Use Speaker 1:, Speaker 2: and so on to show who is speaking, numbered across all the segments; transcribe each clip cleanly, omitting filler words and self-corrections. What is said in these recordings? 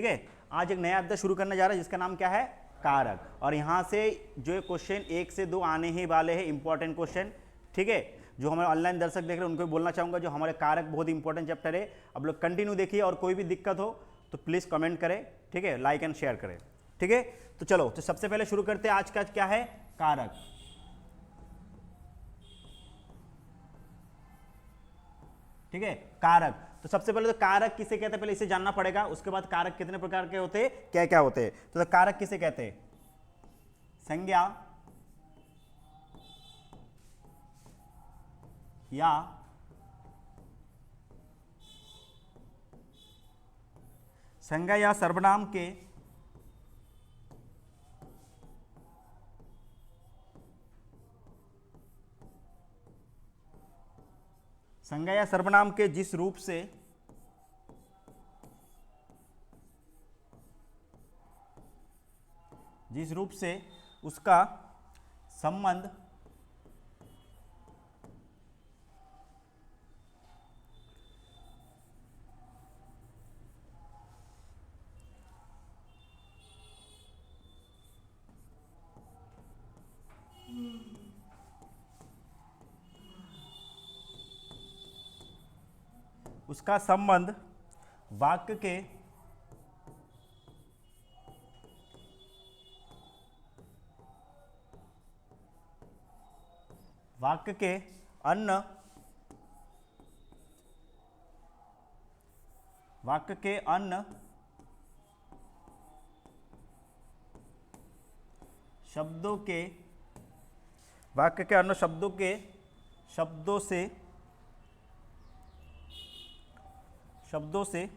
Speaker 1: ठीक है। आज एक नया अध्याय शुरू करने जा रहे हैं जिसका नाम क्या है, कारक। और यहाँ से जो क्वेश्चन 1 से 2 आने ही वाले हैं, इंपॉर्टेंट क्वेश्चन। ठीक है, जो हमारे ऑनलाइन दर्शक देख रहे हैं उनको भी बोलना चाहूंगा, जो हमारे कारक बहुत इंपॉर्टेंट चैप्टर है। अब लोग कंटिन्यू देखिए, और कोई भी दिक्कत हो तो प्लीज कमेंट करें, ठीक है, लाइक एंड शेयर करें। ठीक है, तो चलो, तो सबसे पहले शुरू करते हैं। आज का क्या है, कारक। ठीक है, कारक। तो सबसे पहले तो कारक किसे कहते हैं, पहले इसे जानना पड़ेगा। उसके बाद कारक कितने प्रकार के होते हैं, क्या क्या होते हैं। तो कारक किसे कहते हैं, संज्ञा या संज्ञा या सर्वनाम के संज्ञा या सर्वनाम के जिस रूप से उसका संबंध वाक्य के अन्य शब्दों से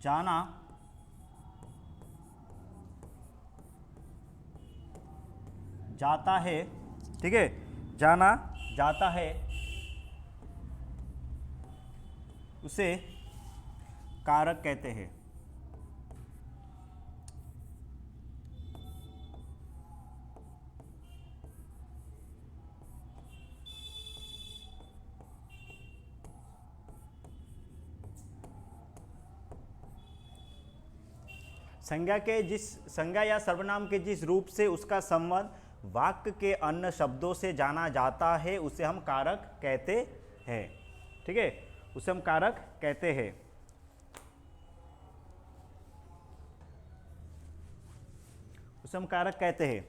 Speaker 1: जाना जाता है। ठीक है, जाना जाता है, उसे कारक कहते हैं। संज्ञा या सर्वनाम के जिस रूप से उसका संबंध वाक्य के अन्य शब्दों से जाना जाता है उसे हम कारक कहते हैं। ठीक है, उसे हम कारक कहते हैं।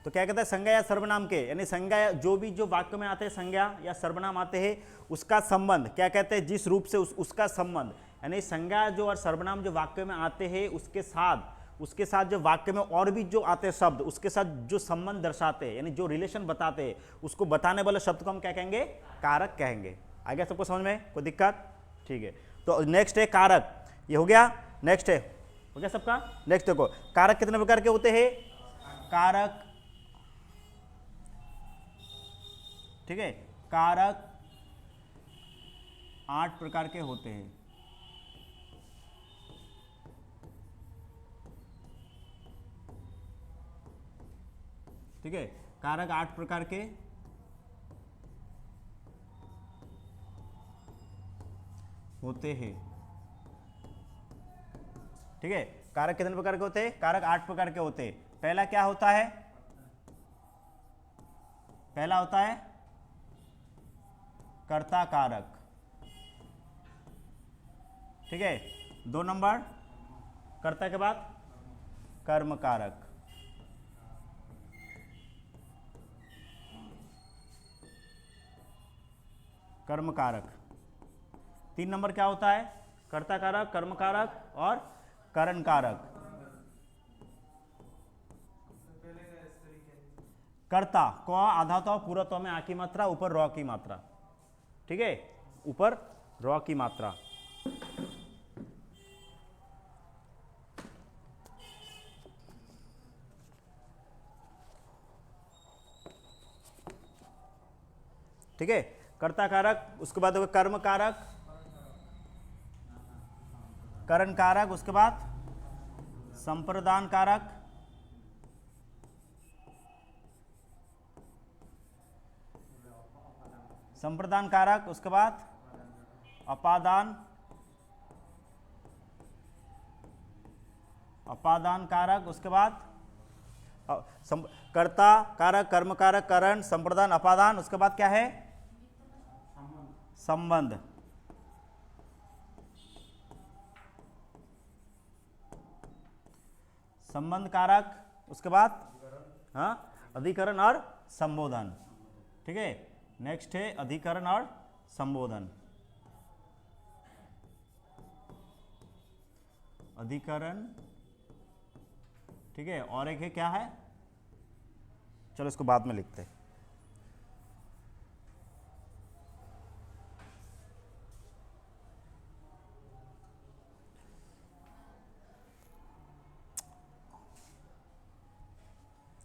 Speaker 1: तो क्या कहता है, संज्ञा या सर्वनाम के, यानी संज्ञा जो वाक्य में आते हैं, संज्ञा या सर्वनाम आते हैं, उसका संबंध क्या कहते हैं, जिस रूप से उसका संबंध, यानी संज्ञा जो और सर्वनाम जो वाक्य में आते हैं उसके साथ जो वाक्य में और भी जो आते हैं शब्द, उसके साथ जो संबंध दर्शाते हैं, यानी जो रिलेशन बताते हैं, उसको बताने वाले शब्द को हम क्या कहेंगे, कारक कहेंगे। आ गया सबको समझ में, कोई दिक्कत? ठीक है, तो नेक्स्ट है कारक। ये हो गया, नेक्स्ट है, हो गया सबका। नेक्स्ट देखो, कारक कितने प्रकार के होते हैं, कारक, ठीक है, कारक 8 प्रकार के होते हैं। ठीक है, कारक 8 प्रकार के होते हैं। ठीक है, कारक कितने प्रकार के होते हैं, कारक 8 प्रकार के होते हैं। पहला क्या होता है, पहला होता है कर्ता कारक। ठीक है, 2 नंबर कर्ता के बाद कर्म कारक। कर्म कारक। 3 नंबर क्या होता है, कर्ता कारक, कर्म कारक और करण कारक। कर्ता क आधा तो पूरा तो में आ की मात्रा, ऊपर रॉ की मात्रा। ठीक है, ऊपर रॉ की मात्रा। ठीक है, कर्ता कारक, उसके बाद होगा कर्म कारक, करण कारक, उसके बाद संप्रदान कारक, संप्रदान कारक, उसके बाद अपादान, अपादान कारक, उसके बाद कर्ता कारक, कर्म कारक, करण, संप्रदान, अपादान, उसके बाद क्या है? संबंध। संबंध कारक, उसके बाद हाँ अधिकरण और संबोधन। ठीक है, नेक्स्ट है अधिकरण और संबोधन। अधिकरण, ठीक है, और एक है क्या है, चलो इसको बाद में लिखते हैं।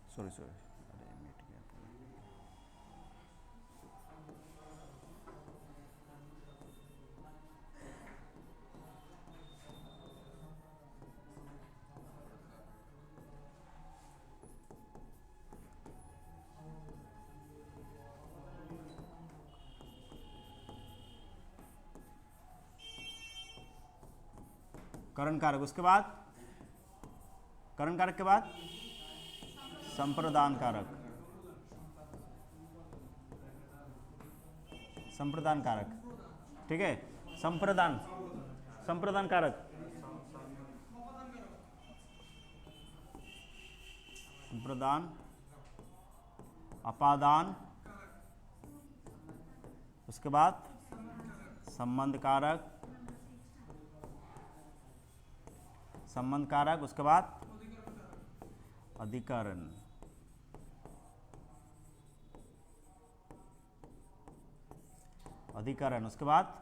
Speaker 1: सॉरी सॉरी, करण कारक, उसके बाद करण कारक के बाद संप्रदान कारक, संप्रदान कारक, ठीक है, संप्रदान, संप्रदान कारक, संप्रदान, अपादान, उसके बाद संबंध कारक, संबंध कारक, उसके बाद अधिकरण, अधिकरण, उसके बाद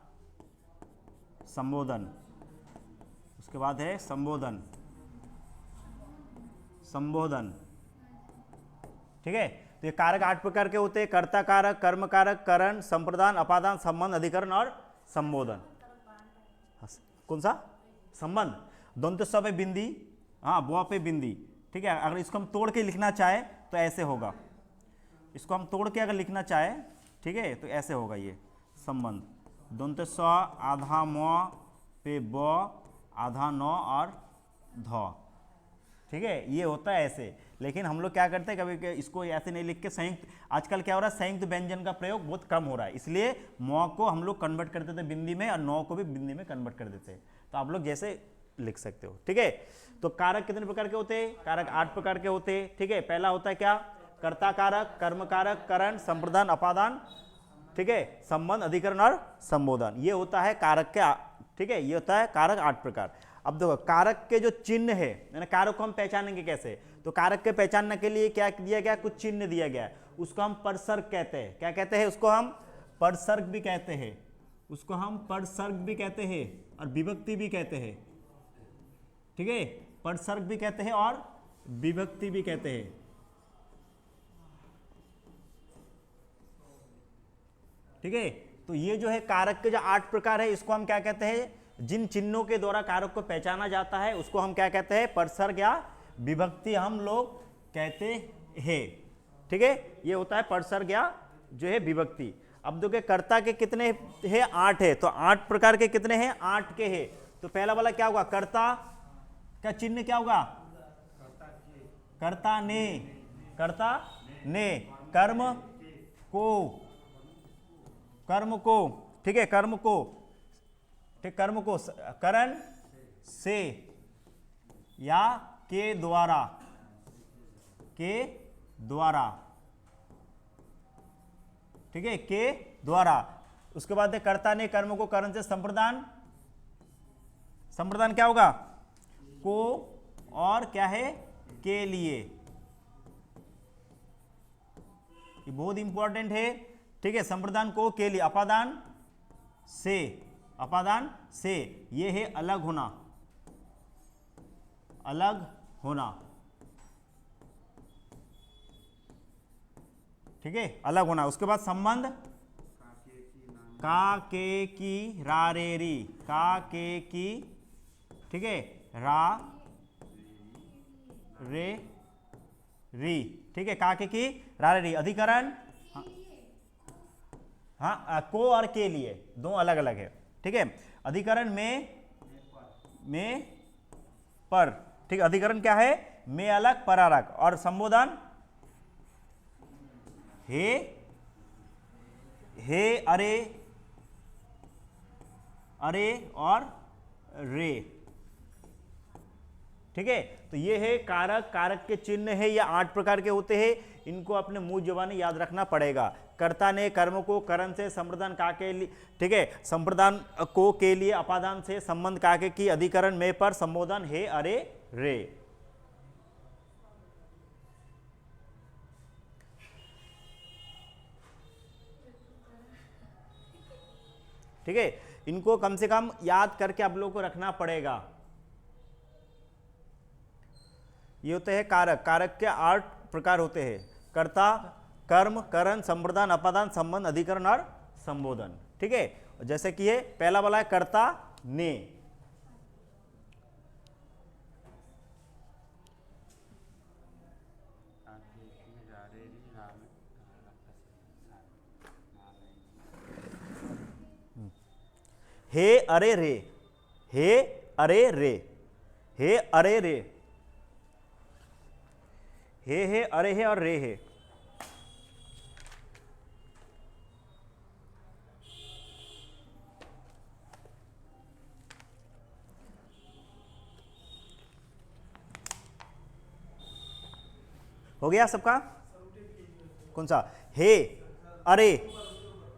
Speaker 1: संबोधन, उसके बाद है संबोधन, संबोधन। ठीक है, तो ये कारक 8 प्रकार के होते हैं, कर्ता कारक, कर्म कारक, करण, संप्रदान, अपादान, संबंध, अधिकरण और संबोधन। कौन सा? संबंध, दंत स पे बिंदी, हाँ बुआ पे बिंदी। ठीक है, अगर इसको हम तोड़ के लिखना चाहे तो ऐसे होगा, इसको हम तोड़ के अगर लिखना चाहे, ठीक है, तो ऐसे होगा ये संबंध, दंत स आधा म पे ब आधा न और ध। ठीक है, ये होता है ऐसे। लेकिन हम लोग क्या करते हैं, कभी इसको ऐसे नहीं लिख के संयुक्त, आजकल क्या हो रहा है, संयुक्त व्यंजन का प्रयोग बहुत कम हो रहा है, इसलिए म को हम लोग कन्वर्ट कर देते बिंदी में और न को भी बिंदी में कन्वर्ट कर देते हैं। तो आप लोग जैसे लिख सकते हो। ठीक है, तो कारक कितने प्रकार के होते हैं? कारक 8 प्रकार के होते हैं। ठीक है, पहला होता है क्या? कर्ता कारक, कर्म कारक, करण, संप्रदान, अपादान, ठीक है, संबंध, अधिकरण और संबोधन। ये होता है कारक के, ठीक है, ये होता है कारक 8 प्रकार। अब देखो कारक के जो चिन्ह है, यानी कारक को हम पहचानेंगे कैसे, तो कारक के पहचानने के लिए क्या दिया गया, कुछ चिन्ह दिया गया है, उसको हम परसर्ग कहते हैं। क्या कहते हैं उसको? हम परसर्ग भी कहते हैं, उसको हम परसर्ग भी कहते हैं और विभक्ति भी कहते हैं। ठीक है, परसर्ग भी कहते हैं और विभक्ति भी कहते हैं। ठीक है, तो ये जो है कारक के जो 8 प्रकार है, इसको हम क्या कहते हैं, जिन चिन्हों के द्वारा कारक को पहचाना जाता है उसको हम क्या कहते हैं, परसर्ग या विभक्ति हम लोग कहते हैं। ठीक है, ये होता है परसर्ग या जो है विभक्ति। अब देखिए कर्ता के कितने हैं? 8 है, तो 8 प्रकार के कितने हैं? 8 के हैं। तो पहला वाला क्या होगा? कर्ता का चिन्ह क्या होगा? कर्ता ने, कर्ता ने, कर्म को, कर्म को, ठीक है, कर्म को, ठीक, कर्म को, करण से या के द्वारा, के द्वारा, ठीक है, के द्वारा। उसके बाद कर्ता ने कर्म को करण से, संप्रदान, संप्रदान क्या होगा? को और क्या है? के लिए। ये बहुत इंपॉर्टेंट है। ठीक है, संप्रदान को, के लिए। अपादान से, अपादान से, ये है अलग होना, अलग होना। ठीक है, अलग होना। उसके बाद संबंध, का के की रा रे री, का के की, ठीक है, रा रे री, ठीक है, का के की रा रे री। अधिकरण, हाँ, को और के लिए दो अलग अलग है, ठीक है। अधिकरण में पर, ठीक है। अधिकरण क्या है? में अलग पर अलग, और संबोधन हे अरे और रे, ठीक है। तो ये है कारक, कारक के चिन्ह है, ये 8 प्रकार के होते हैं, इनको अपने मुंह जुबानी याद रखना पड़ेगा। कर्ता ने कर्म को करण से, संप्रदान का के लिए, ठीक है, संप्रदान को के लिए, अपादान से, संबंध का के की, अधिकरण में पर, संबोधन हे अरे रे। ठीक है, इनको कम से कम याद करके आप लोगों को रखना पड़ेगा। ये होते हैं कारक, कारक के 8 प्रकार होते हैं: कर्ता, कर्म, करण, संप्रदान, अपादान, संबंध, अधिकरण और संबोधन, ठीक है। जैसे कि ये पहला वाला है कर्ता ने, हे अरे रे, हे अरे रे, हे अरे रे, हे अरे है और रे है। हो गया सबका? कौन सा? हे अरे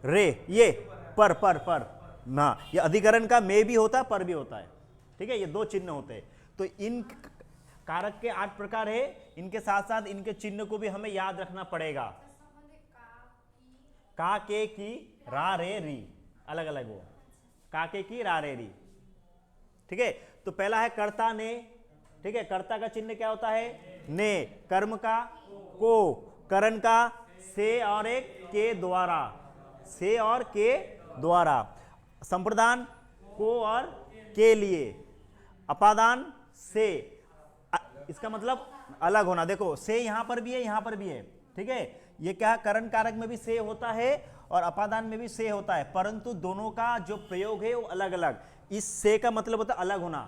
Speaker 1: रे, ये पर पर पर, हाँ, ये अधिकरण का में भी होता है, पर भी होता है, ठीक है। ये 2 चिन्ह होते हैं। तो इन कारक के 8 प्रकार है, इनके साथ साथ इनके चिन्ह को भी हमें याद रखना पड़ेगा। का के की रा रे री, अलग अलग वो, का के की रा रे री, ठीक है। तो पहला है कर्ता ने, ठीक है। कर्ता का चिन्ह क्या होता है? ने, कर्म का को, करण का से और एक के द्वारा, से और के द्वारा, संप्रदान को और के लिए, अपादान से, इसका मतलब अलग होना। देखो से यहां पर भी है, यहां पर भी है, ठीक है। ये क्या है? करण कारक में भी से होता है और अपादान में भी से होता है, परंतु दोनों का जो प्रयोग है वो अलग अलग। इस से का मतलब होता है अलग होना,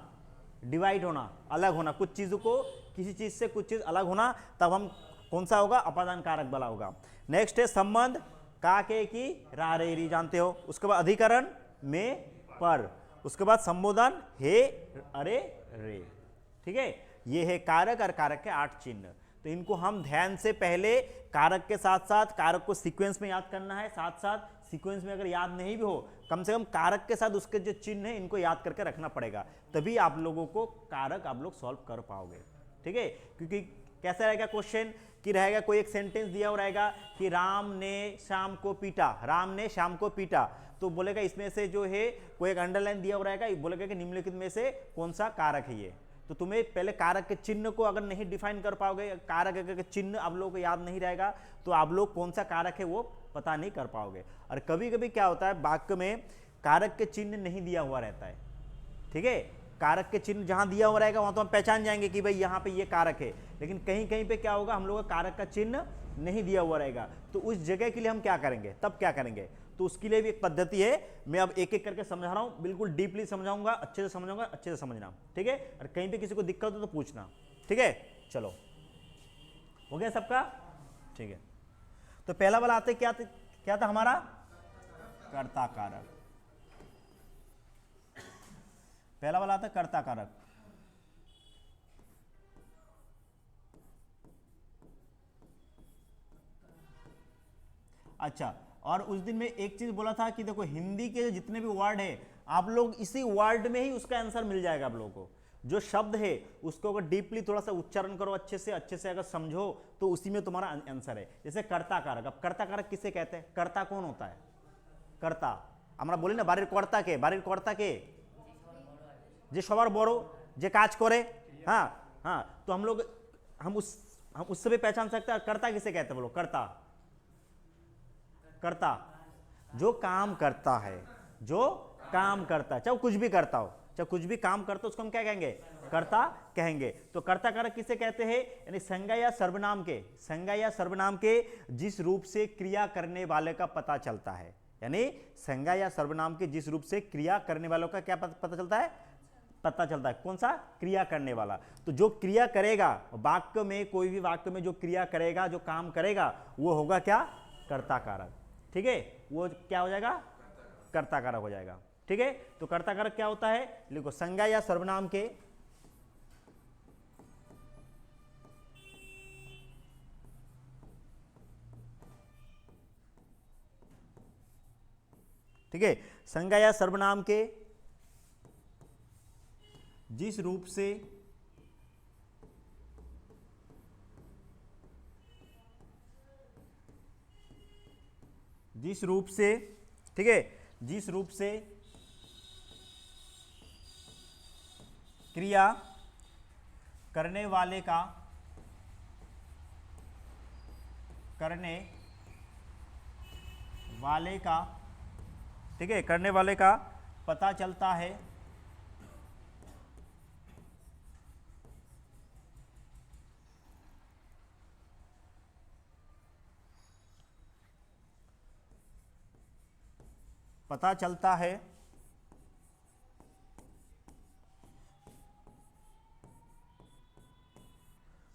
Speaker 1: डिवाइड होना, अलग होना, कुछ चीजों को किसी चीज से कुछ चीज अलग होना, तब हम कौन सा होगा? अपादान कारक वाला होगा। नेक्स्ट है संबंध, का के की रा रे री, जानते हो। उसके बाद अधिकरण में पर, उसके बाद संबोधन हे अरे रे, ठीक है। ये है कारक और कारक के 8 चिन्ह। तो इनको हम ध्यान से पहले कारक के साथ साथ कारक को सीक्वेंस में याद करना है, साथ साथ सीक्वेंस में अगर याद नहीं भी हो, कम से कम कारक के साथ उसके जो चिन्ह है इनको याद करके रखना पड़ेगा, तभी आप लोगों को कारक आप लोग सॉल्व कर पाओगे, ठीक है। क्योंकि कैसा रहेगा क्वेश्चन कि रहेगा, कोई एक सेंटेंस दिया हुआ रहेगा कि राम ने शाम को पीटा, राम ने शाम को पीटा, तो बोलेगा इसमें से जो है कोई एक अंडरलाइन दिया हुआ रहेगा, बोलेगा कि निम्नलिखित में से कौन सा कारक है ये। तो तुम्हें पहले कारक के चिन्ह को अगर नहीं डिफाइन कर पाओगे, कारक के चिन्ह आप लोगों को याद नहीं रहेगा, तो आप लोग कौन सा कारक है वो पता नहीं कर पाओगे। और कभी कभी क्या होता है, वाक्य में कारक के चिन्ह नहीं दिया हुआ रहता है, ठीक है। कारक के चिन्ह जहां दिया हुआ रहेगा वहां तो हम पहचान जाएंगे कि भाई यहाँ पे ये कारक है, लेकिन कहीं कहीं पे क्या होगा, हम लोग का कारक का चिन्ह नहीं दिया हुआ रहेगा, तो उस जगह के लिए हम क्या करेंगे, तब क्या करेंगे। तो उसके लिए भी एक पद्धति है, मैं अब एक एक करके समझा रहा हूं, बिल्कुल डीपली समझाऊंगा, अच्छे से समझाऊंगा, अच्छे से समझना, ठीक है। और कहीं पे किसी को दिक्कत हो तो पूछना, ठीक है। चलो हो गया सबका, ठीक है। तो पहला वाला आते क्या था हमारा? कर्ता कारक। पहला वाला आता है कर्ता कारक। अच्छा, और उस दिन में एक चीज बोला था कि देखो हिंदी के जितने भी वर्ड है, आप लोग इसी वर्ड में ही उसका आंसर मिल जाएगा आप लोगों को। जो शब्द है उसको अगर डीपली थोड़ा सा उच्चारण करो, अच्छे से अगर समझो, तो उसी में तुम्हारा आंसर है। जैसे कर्ता कारक, अब कर्ता कारक किसे कहते हैं? कर्ता कौन होता है? कर्ता আমরা বলি না বাড়ির কর্তাকে, বাড়ির কর্তাকে যে সবার বড়, যে কাজ করে, हाँ हाँ। तो हम लोग हम उससे भी पहचान सकते हैं। कर्ता किसे कहते हैं? बोलो कर्ता। कर्ता जो काम करता है, जो काम करता है, चाहे कुछ भी करता हो, चाहे कुछ भी काम करता हो, उसको हम क्या कहेंगे? कर्ता कहेंगे। तो कर्ता कारक किसे कहते हैं? यानी संज्ञा या सर्वनाम के, संज्ञा या सर्वनाम के जिस रूप से क्रिया करने वाले का पता चलता है, यानी संज्ञा या सर्वनाम के जिस रूप से क्रिया करने वालों का क्या पता चलता है, पता चलता है। कौन सा? क्रिया करने वाला। तो जो क्रिया करेगा वाक्य में, कोई भी वाक्य में जो क्रिया करेगा, जो काम करेगा, वो होगा क्या? कर्ता कारक। ठीक है, वो क्या हो जाएगा? कर्ता कारक हो जाएगा। ठीक है, तो कर्ता कारक क्या होता है? लिखो, संज्ञा या सर्वनाम के ठीक है, संज्ञा या सर्वनाम के जिस रूप से ठीक है, जिस रूप से क्रिया करने वाले का ठीक है, करने वाले का पता चलता है,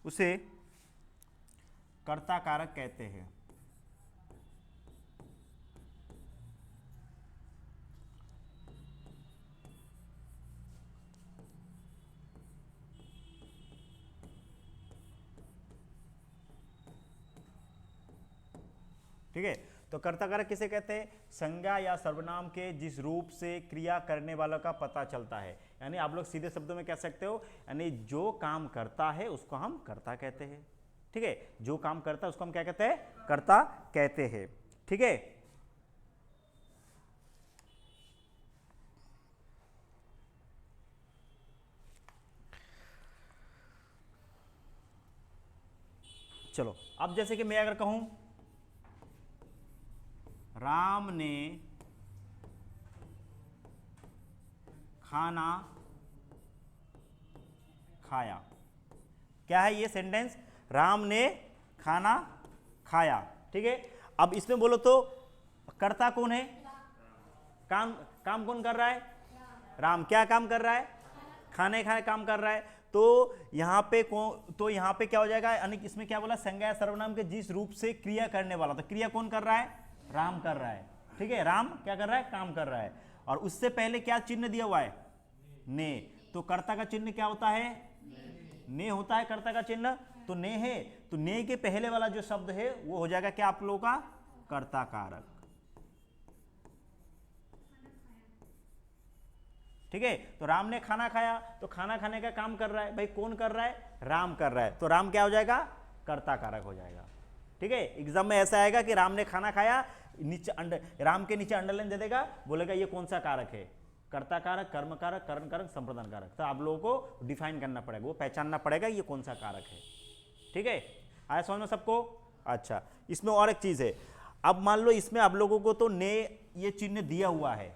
Speaker 1: उसे कर्ता कारक कहते हैं। ठीक है, तो कर्ता कारक किसे कहते हैं? संज्ञा या सर्वनाम के जिस रूप से क्रिया करने वालों का पता चलता है। यानी आप लोग सीधे शब्दों में कह सकते हो, यानी जो काम करता है उसको हम कर्ता कहते हैं। ठीक है, जो काम करता है उसको हम क्या कहते हैं? कर्ता कहते हैं। ठीक है, चलो अब जैसे कि मैं अगर कहूं राम ने खाना खाया, क्या है ये सेंटेंस? राम ने खाना खाया। ठीक है, अब इसमें बोलो तो कर्ता कौन है? काम कौन कर रहा है? राम। क्या काम कर रहा है? खाने काम कर रहा है। तो यहाँ पे क्या हो जाएगा? यानी इसमें क्या बोला? संज्ञा या सर्वनाम के जिस रूप से क्रिया करने वाला। तो क्रिया कौन कर रहा है? राम कर रहा है। ठीक है, राम क्या कर रहा है? काम कर रहा है। और उससे पहले क्या चिन्ह दिया हुआ है? ने। तो कर्ता का चिन्ह क्या होता है? ने होता है कर्ता का चिन्ह। तो ने है, तो ने के पहले वाला जो शब्द है वो हो जाएगा क्या आप लोगों का? कर्ता कारक। ठीक है, तो राम ने खाना खाया, तो खाना खाने का काम कर रहा है भाई, कौन कर रहा है? राम कर रहा है। तो राम क्या हो जाएगा? कर्ता कारक हो जाएगा। ठीक है, एग्जाम में ऐसा आएगा कि राम ने खाना खाया, नीचे राम के नीचे अंडरलाइन दे देगा, बोलेगा ये कौन सा कारक है? कर्ता कारक, कर्म कारक, करण कारक, संप्रदान कारक। तो आप लोगों को डिफाइन करना पड़ेगा, वो पहचानना पड़ेगा ये कौन सा कारक है। ठीक है, आया समझ में सबको? अच्छा, इसमें और एक चीज है। अब मान लो इसमें आप लोगों को तो ने ये चिन्ह दिया हुआ है।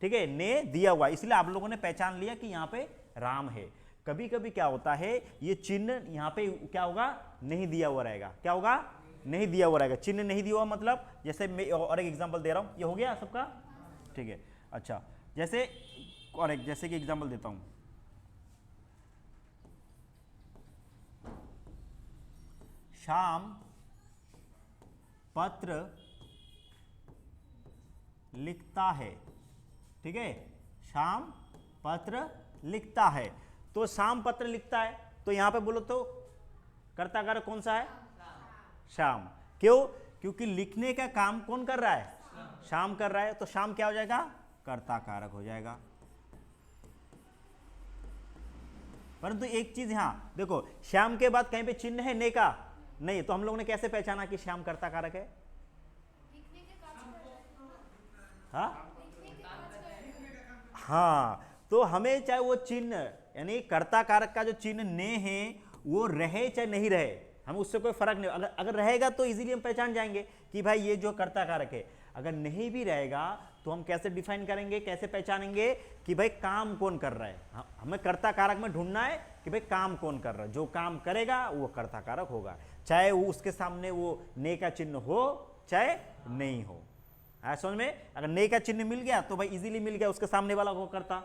Speaker 1: ठीक है, ने दिया हुआ, इसलिए आप लोगों ने पहचान लिया कि यहाँ पे राम है। कभी कभी क्या होता है, ये चिन्ह यहाँ पे क्या होगा? नहीं दिया हुआ रहेगा। क्या होगा? नहीं दिया हुआ रहेगा। चिन्ह नहीं दिया हुआ मतलब, जैसे मैं और एक एग्जांपल दे रहा हूं, ये हो गया सबका? ठीक है, अच्छा, जैसे कि एग्जांपल देता हूं, शाम पत्र लिखता है। ठीक है, शाम पत्र लिखता है। तो शाम पत्र लिखता है, तो यहां पे बोलो तो कर्ता कारक कौन सा है? शाम। क्यों? क्योंकि लिखने का काम कौन कर रहा है? शाम कर रहा है। तो शाम क्या हो जाएगा? कर्ता कारक हो जाएगा। परंतु एक चीज यहां देखो, श्याम के बाद कहीं पे चिन्ह है ने का? नहीं। तो हम लोगों ने कैसे पहचाना कि श्याम कर्ता कारक है? हाँ, तो हमें चाहे वो चिन्ह यानी कर्ता कारक का जो चिन्ह ने है वो रहे चाहे नहीं रहे, हम उससे कोई फर्क नहीं। अगर रहेगा तो इजीली हम पहचान जाएंगे कि भाई ये जो कर्ता कारक है। अगर नहीं भी रहेगा तो हम कैसे डिफाइन करेंगे, कैसे पहचानेंगे कि भाई काम कौन कर रहा है? हमें कर्ता कारक में ढूंढना है कि भाई काम कौन कर रहा है। जो काम करेगा वो कर्ता कारक होगा, चाहे वो उसके सामने वो ने का चिन्ह हो चाहे नहीं हो। है समझ में? अगर ने का चिन्ह मिल गया तो भाई इजीली मिल गया उसके सामने वाला को करता,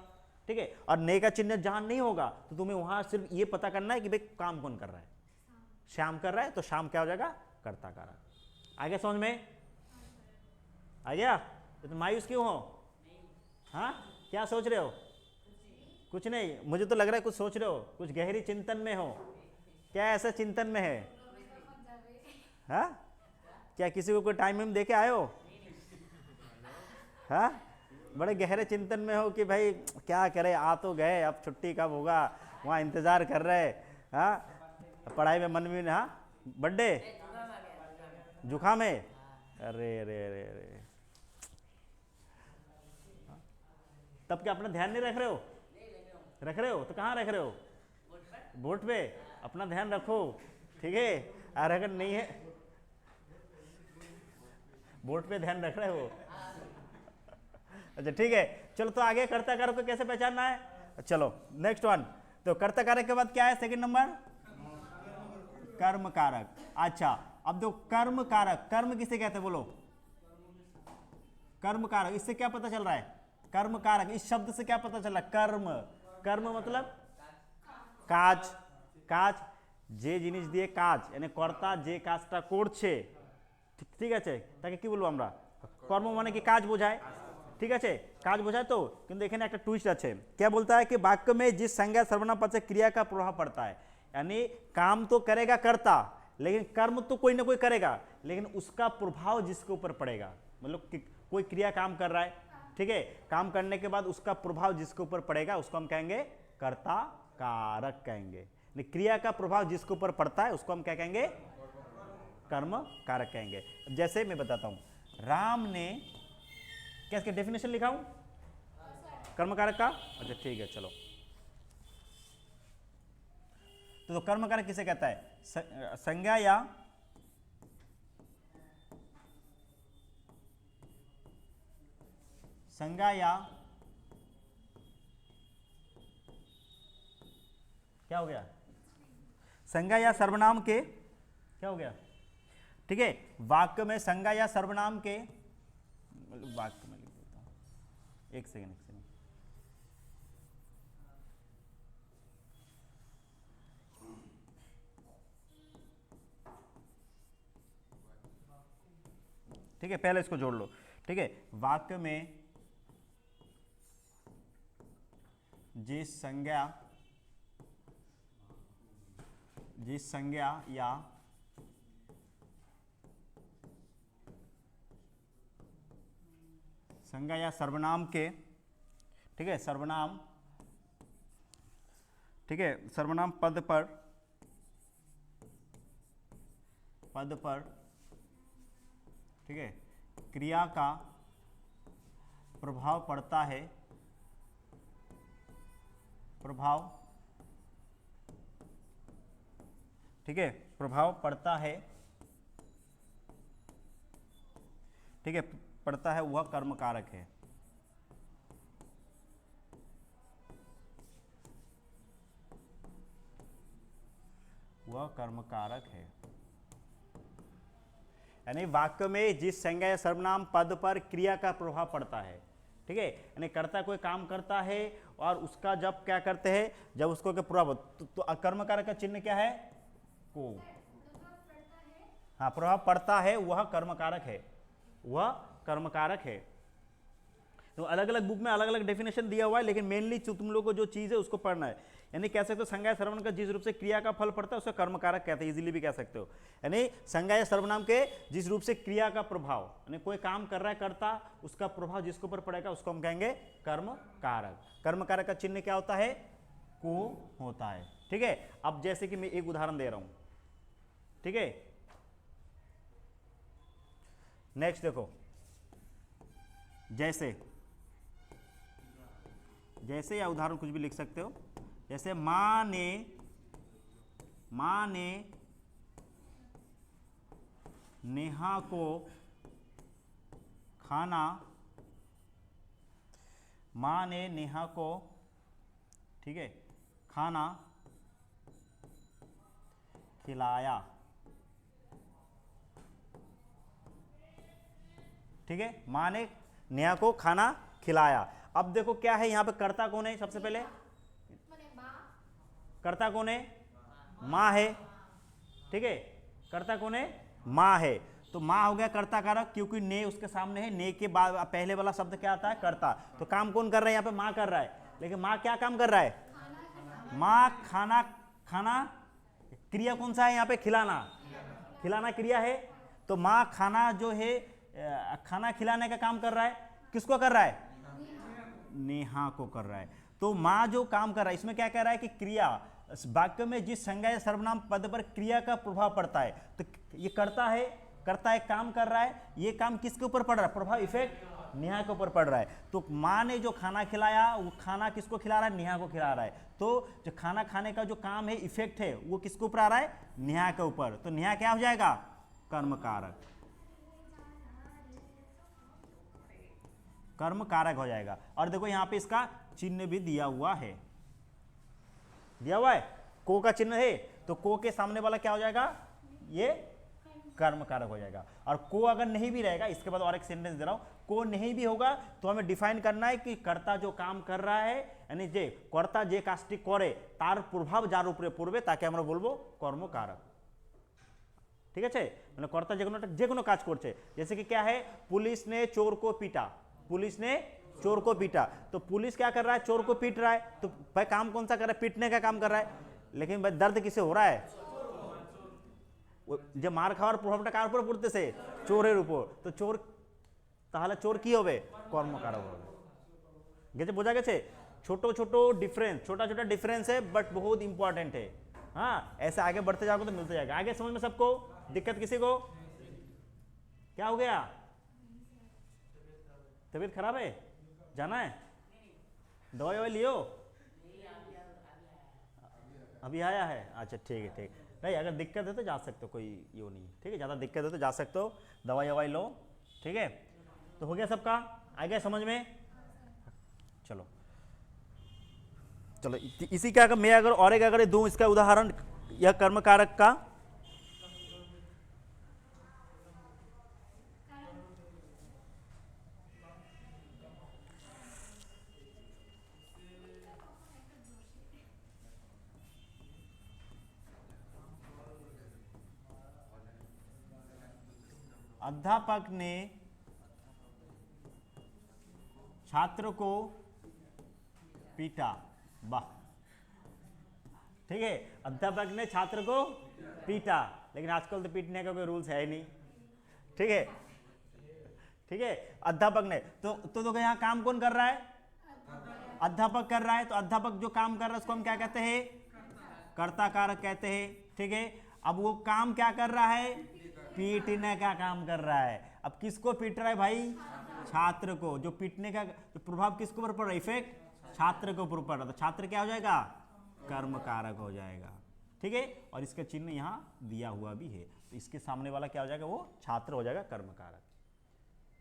Speaker 1: ठीक है। और ने का चिन्ह जहां नहीं होगा तो तुम्हें वहां सिर्फ ये पता करना है कि भाई काम कौन कर रहा है, श्याम कर रहा है, तो श्याम क्या हो जाएगा, कर्ता कारक। आगे समझ में आ गया? तो मायूस क्यों हो? हाँ, क्या सोच रहे हो? कुछ नहीं, मुझे तो लग रहा है कुछ सोच रहे हो, कुछ गहरी चिंतन में हो। क्या ऐसा चिंतन में है? हाँ, क्या किसी को कोई टाइम में दे के आए हो? हाँ, बड़े गहरे चिंतन में हो कि भाई क्या करे, आ तो गए, अब छुट्टी कब होगा, वहाँ इंतजार कर रहे। हाँ, पढ़ाई में मन भी नहीं। हाँ, बर्थडे जुकाम है, अरे अरे अरे अरे, तब क्या अपना ध्यान नहीं रख रहे हो? रख रहे हो तो कहाँ रख रहे हो? बोट पे। अपना ध्यान रखो, ठीक है। और अगर नहीं है, बोट पे ध्यान रख रहे हो, अच्छा ठीक है। चलो तो आगे कर्ता कारक को कैसे पहचानना है, चलो नेक्स्ट वन। तो कर्ता कारक के बाद क्या है सेकंड नंबर? कर्म कारक। अच्छा, अब दो कर्म कारक, कर्म किसे कहते हैं बोलो? कर्म कारक, इससे क्या पता चल रहा है? कर्म कारक, इस शब्द से क्या पता चल रहा है? कर्म, कर्म मतलब काज, काज जे जिनिस दिए काज, यानी कर्ता जे काजटा করছে, ঠিক আছে, তাকে কি বলবো আমরা? কর্ম মানে কি কাজ বোঝায়, ঠিক আছে, কাজ বোঝায়। তো কিন্তু এখানে একটা টুইস্ট আছে, क्या बोलता है कि वाक्य में जिस संज्ञा सर्वनाम पद से क्रिया का प्रभाव पड़ता है, यानी काम तो करेगा कर्ता, लेकिन कर्म तो कोई ना कोई करेगा, लेकिन उसका प्रभाव जिसके ऊपर पड़ेगा, मतलब कोई क्रिया काम कर रहा है, ठीक है, काम करने के बाद उसका प्रभाव जिसके ऊपर पड़ेगा उसको हम कहेंगे कर्ता कारक कहेंगे। क्रिया का प्रभाव जिसके ऊपर पड़ता है उसको हम क्या कहेंगे? कर्म कारक कहेंगे। जैसे मैं बताता हूं, राम ने, क्या इसके डेफिनेशन लिखा हूं कर्म कारक का? अच्छा ठीक है, चलो। तो कर्म कारक किसे कहता है? संज्ञा या संज्ञा या क्या हो गया? संज्ञा या सर्वनाम के, क्या हो गया, ठीक है, वाक्य में संज्ञा या सर्वनाम के, वाक्य में लिख देता हूं, एक सेकंड एक सेकंड, ठीक है, पहले इसको जोड़ लो, ठीक है। वाक्य में जिस संज्ञा या संज्ञा या सर्वनाम के, ठीक है, सर्वनाम, ठीक है, सर्वनाम पद पर ठीक है क्रिया का प्रभाव पड़ता है, प्रभाव, ठीक है, प्रभाव पड़ता है, ठीक है, पड़ता है, वह कर्म कारक है। वह कर्म कारक है, यानी वाक्य में जिस संज्ञा या सर्वनाम पद पर क्रिया का प्रभाव पड़ता है, ठीक है, यानी कर्ता कोई काम करता है और उसका जब क्या करते हैं, जब उसको क्या प्रभाव, तो कर्म कारक का चिन्ह क्या है? को। हाँ, प्रभाव पड़ता है, वह कर्म कारक है, वह कर्म कारक है। तो अलग अलग बुक में अलग अलग डेफिनेशन दिया हुआ है, लेकिन मेनली तुम लोग को जो चीज है उसको पढ़ना है। यानी कह सकते हो संज्ञा या सर्वनाम का जिस रूप से क्रिया का फल पड़ता है उसका कर्म कारक कहते हैं, इजीली भी कह सकते हो। यानी संज्ञा या सर्वनाम के जिस रूप से क्रिया का प्रभाव, यानी कोई काम कर रहा है कर्ता, उसका प्रभाव जिसके ऊपर पड़ेगा उसको हम कहेंगे कर्म कारक। कर्म कारक का चिन्ह क्या होता है? को होता है, ठीक है। अब जैसे कि मैं एक उदाहरण दे रहा हूं, ठीक है, नेक्स्ट देखो, जैसे या उदाहरण कुछ भी लिख सकते हो। जैसे मां ने नेहा को खाना, मां ने नेहा को, ठीक है, खाना खिलाया, ठीक है, माँ ने नेहा को खाना खिलाया। अब देखो क्या है यहाँ पे, कर्ता कौन है सबसे पहले, कर्ता कौन है, माँ है, ठीक है, कर्ता कौन है, माँ है। तो माँ हो गया कर्ता कारक, क्योंकि ने उसके सामने है, ने के बाद पहले वाला शब्द क्या आता है, कर्ता। तो काम कौन कर रहा है यहाँ पे, माँ कर रहा है, लेकिन माँ क्या काम कर रहा है, माँ खाना, खाना क्रिया कौन सा है यहाँ पे, खिलाना, खिलाना क्रिया है। तो माँ खाना जो है खाना खिलाने का काम कर रहा है, किसको कर रहा है, नेहा को कर रहा है। तो माँ जो काम कर रहा है, इसमें क्या कह रहा है कि क्रिया वाक्य में जिस संज्ञा या सर्वनाम पद पर क्रिया का प्रभाव पड़ता है, तो ये करता है, करता है, काम कर रहा है, ये काम किसके ऊपर पड़ रहा है, प्रभाव इफेक्ट नेहा के ऊपर पड़ रहा है। तो माँ ने जो खाना खिलाया, वो खाना किसको खिला रहा है, नेहा को खिला रहा है। तो जो खाना खाने का जो काम है, इफेक्ट है, वो किसके ऊपर आ रहा है, नेहा के ऊपर। तो नेहा क्या हो जाएगा, कर्म कारक, कर्म कारक हो जाएगा। और देखो यहाँ पे इसका चिन्ह भी दिया हुआ है, दिया हुआ है, को का चिन्ह है, तो को के सामने वाला क्या हो जाएगा, ये कर्म कारक हो जाएगा। और को अगर नहीं भी रहेगा, इसके बाद और एक सेंटेंस दे रहा हूं, को नहीं भी होगा तो हमें डिफाइन करना है कि कर्ता जो काम कर रहा है, यानी जे कर्ता जे काजटी करे तार प्रभाव जार उपरे पड़বে তাকে আমরা বলবো কর্মকারক। ঠিক আছে, মানে কর্তা যে কোনো কাজ করছে, जैसे कि क्या है, पुलिस ने चोर को पीटा, पुलिस ने चोर को पीटा। तो पुलिस क्या कर रहा है, चोर को पीट रहा है, तो भाई काम कौन सा कर रहा है, पीटने का काम कर रहा है, लेकिन भाई दर्द किसे हो रहा है, যে মার খাওয়ার প্রভাবটা কার উপর পড়তেছে, চোরের উপর। তো চোর, তাহলে চোর কি হবে, কর্মকারক হবে। গেছে, বোঝা গেছে, ছোট ছোট डिफरेंस, छोटा छोटा डिफरेंस है बट बहुत इंपॉर्टेंट है। हाँ, ऐसे आगे बढ़ते जाओगे तो मिलते जाएगा। आगे समझ में सबको, दिक्कत किसी को, क्या हो गया, तबीयत खराब है, जाना है, दवाई ववाई लियो, अभी आया है, अच्छा ठीक है, ठीक नहीं, अगर दिक्कत है तो जा सकते हो, कोई यो नहीं, ठीक है, ज़्यादा दिक्कत है तो जा सकते हो, दवाई ववाई लो, ठीक है। तो हो गया सबका, आ गया समझ में, चलो चलो इसी का मैं अगर और एक अगर दूं इसका उदाहरण, यह कर्म कारक का, अध्यापक ने छात्र को पीटा, वाह, ठीक है, अध्यापक ने छात्र को पीटा, लेकिन आजकल तो पीटने का कोई रूल्स है ही नहीं, ठीक है, ठीक है, अध्यापक ने, तो यहाँ काम कौन कर रहा है, अध्यापक कर रहा है। तो अध्यापक जो काम कर रहा है उसको हम क्या कहते हैं, कर्ता कारक कहते हैं, ठीक है। अब वो काम क्या कर रहा है, पीटने का काम कर रहा है। अब किसको पीट रहा है भाई, छात्र को। जो पीटने का जो प्रभाव किसके ऊपर पड़ रहा है, इफेक्ट छात्र के ऊपर पड़ रहा है, तो छात्र क्या हो जाएगा, कर्म कारक हो जाएगा, ठीक है। और इसका चिन्ह यहाँ दिया हुआ भी है, तो इसके सामने वाला क्या हो जाएगा, वो छात्र हो जाएगा, कर्म कारक।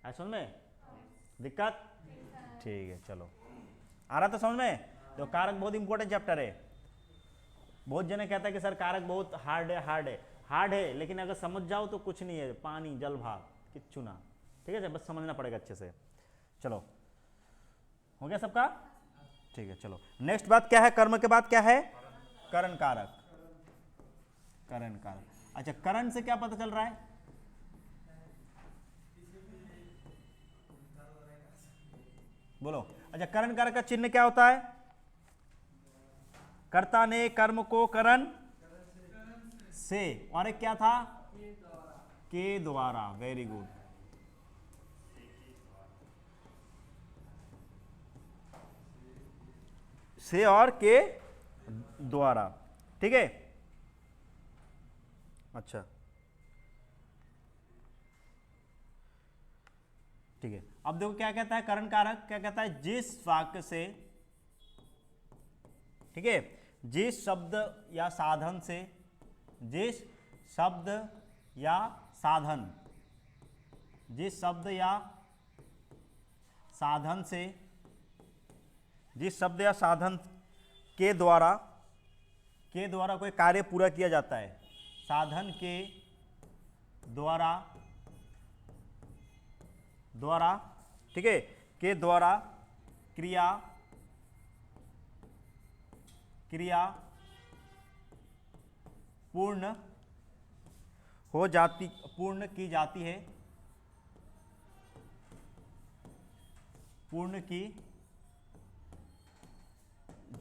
Speaker 1: है समझ में, दिक्कत, ठीक है, चलो आ रहा था समझ में। तो कारक बहुत इंपॉर्टेंट चैप्टर है। बहुत जने कहता है कि सर कारक बहुत हार्ड है, हार्ड है, हार्ड है, लेकिन अगर समझ जाओ तो कुछ नहीं है, पानी जल भाग किच्छु ना, ठीक है, बस समझना पड़ेगा अच्छे से। चलो हो गया सबका, ठीक है। चलो नेक्स्ट बात क्या है, कर्म के बाद क्या है, करण कारक, करण कारक। अच्छा, करण से क्या पता चल रहा है, बोलो। अच्छा, करण कारक का चिन्ह क्या होता है, कर्ता ने कर्म को करण से, और एक क्या था, के द्वारा, वेरी गुड, से और के द्वारा, ठीक है। अच्छा ठीक है, अब देखो क्या कहता है करण कारक, क्या कहता है, जिस वाक्य से, ठीक है, जिस शब्द या साधन से, जिस शब्द या साधन, जिस शब्द या साधन से, जिस शब्द या साधन के द्वारा कोई कार्य पूरा किया जाता है, साधन के द्वारा द्वारा, ठीक है, के द्वारा क्रिया पूर्ण की जाती है, पूर्ण की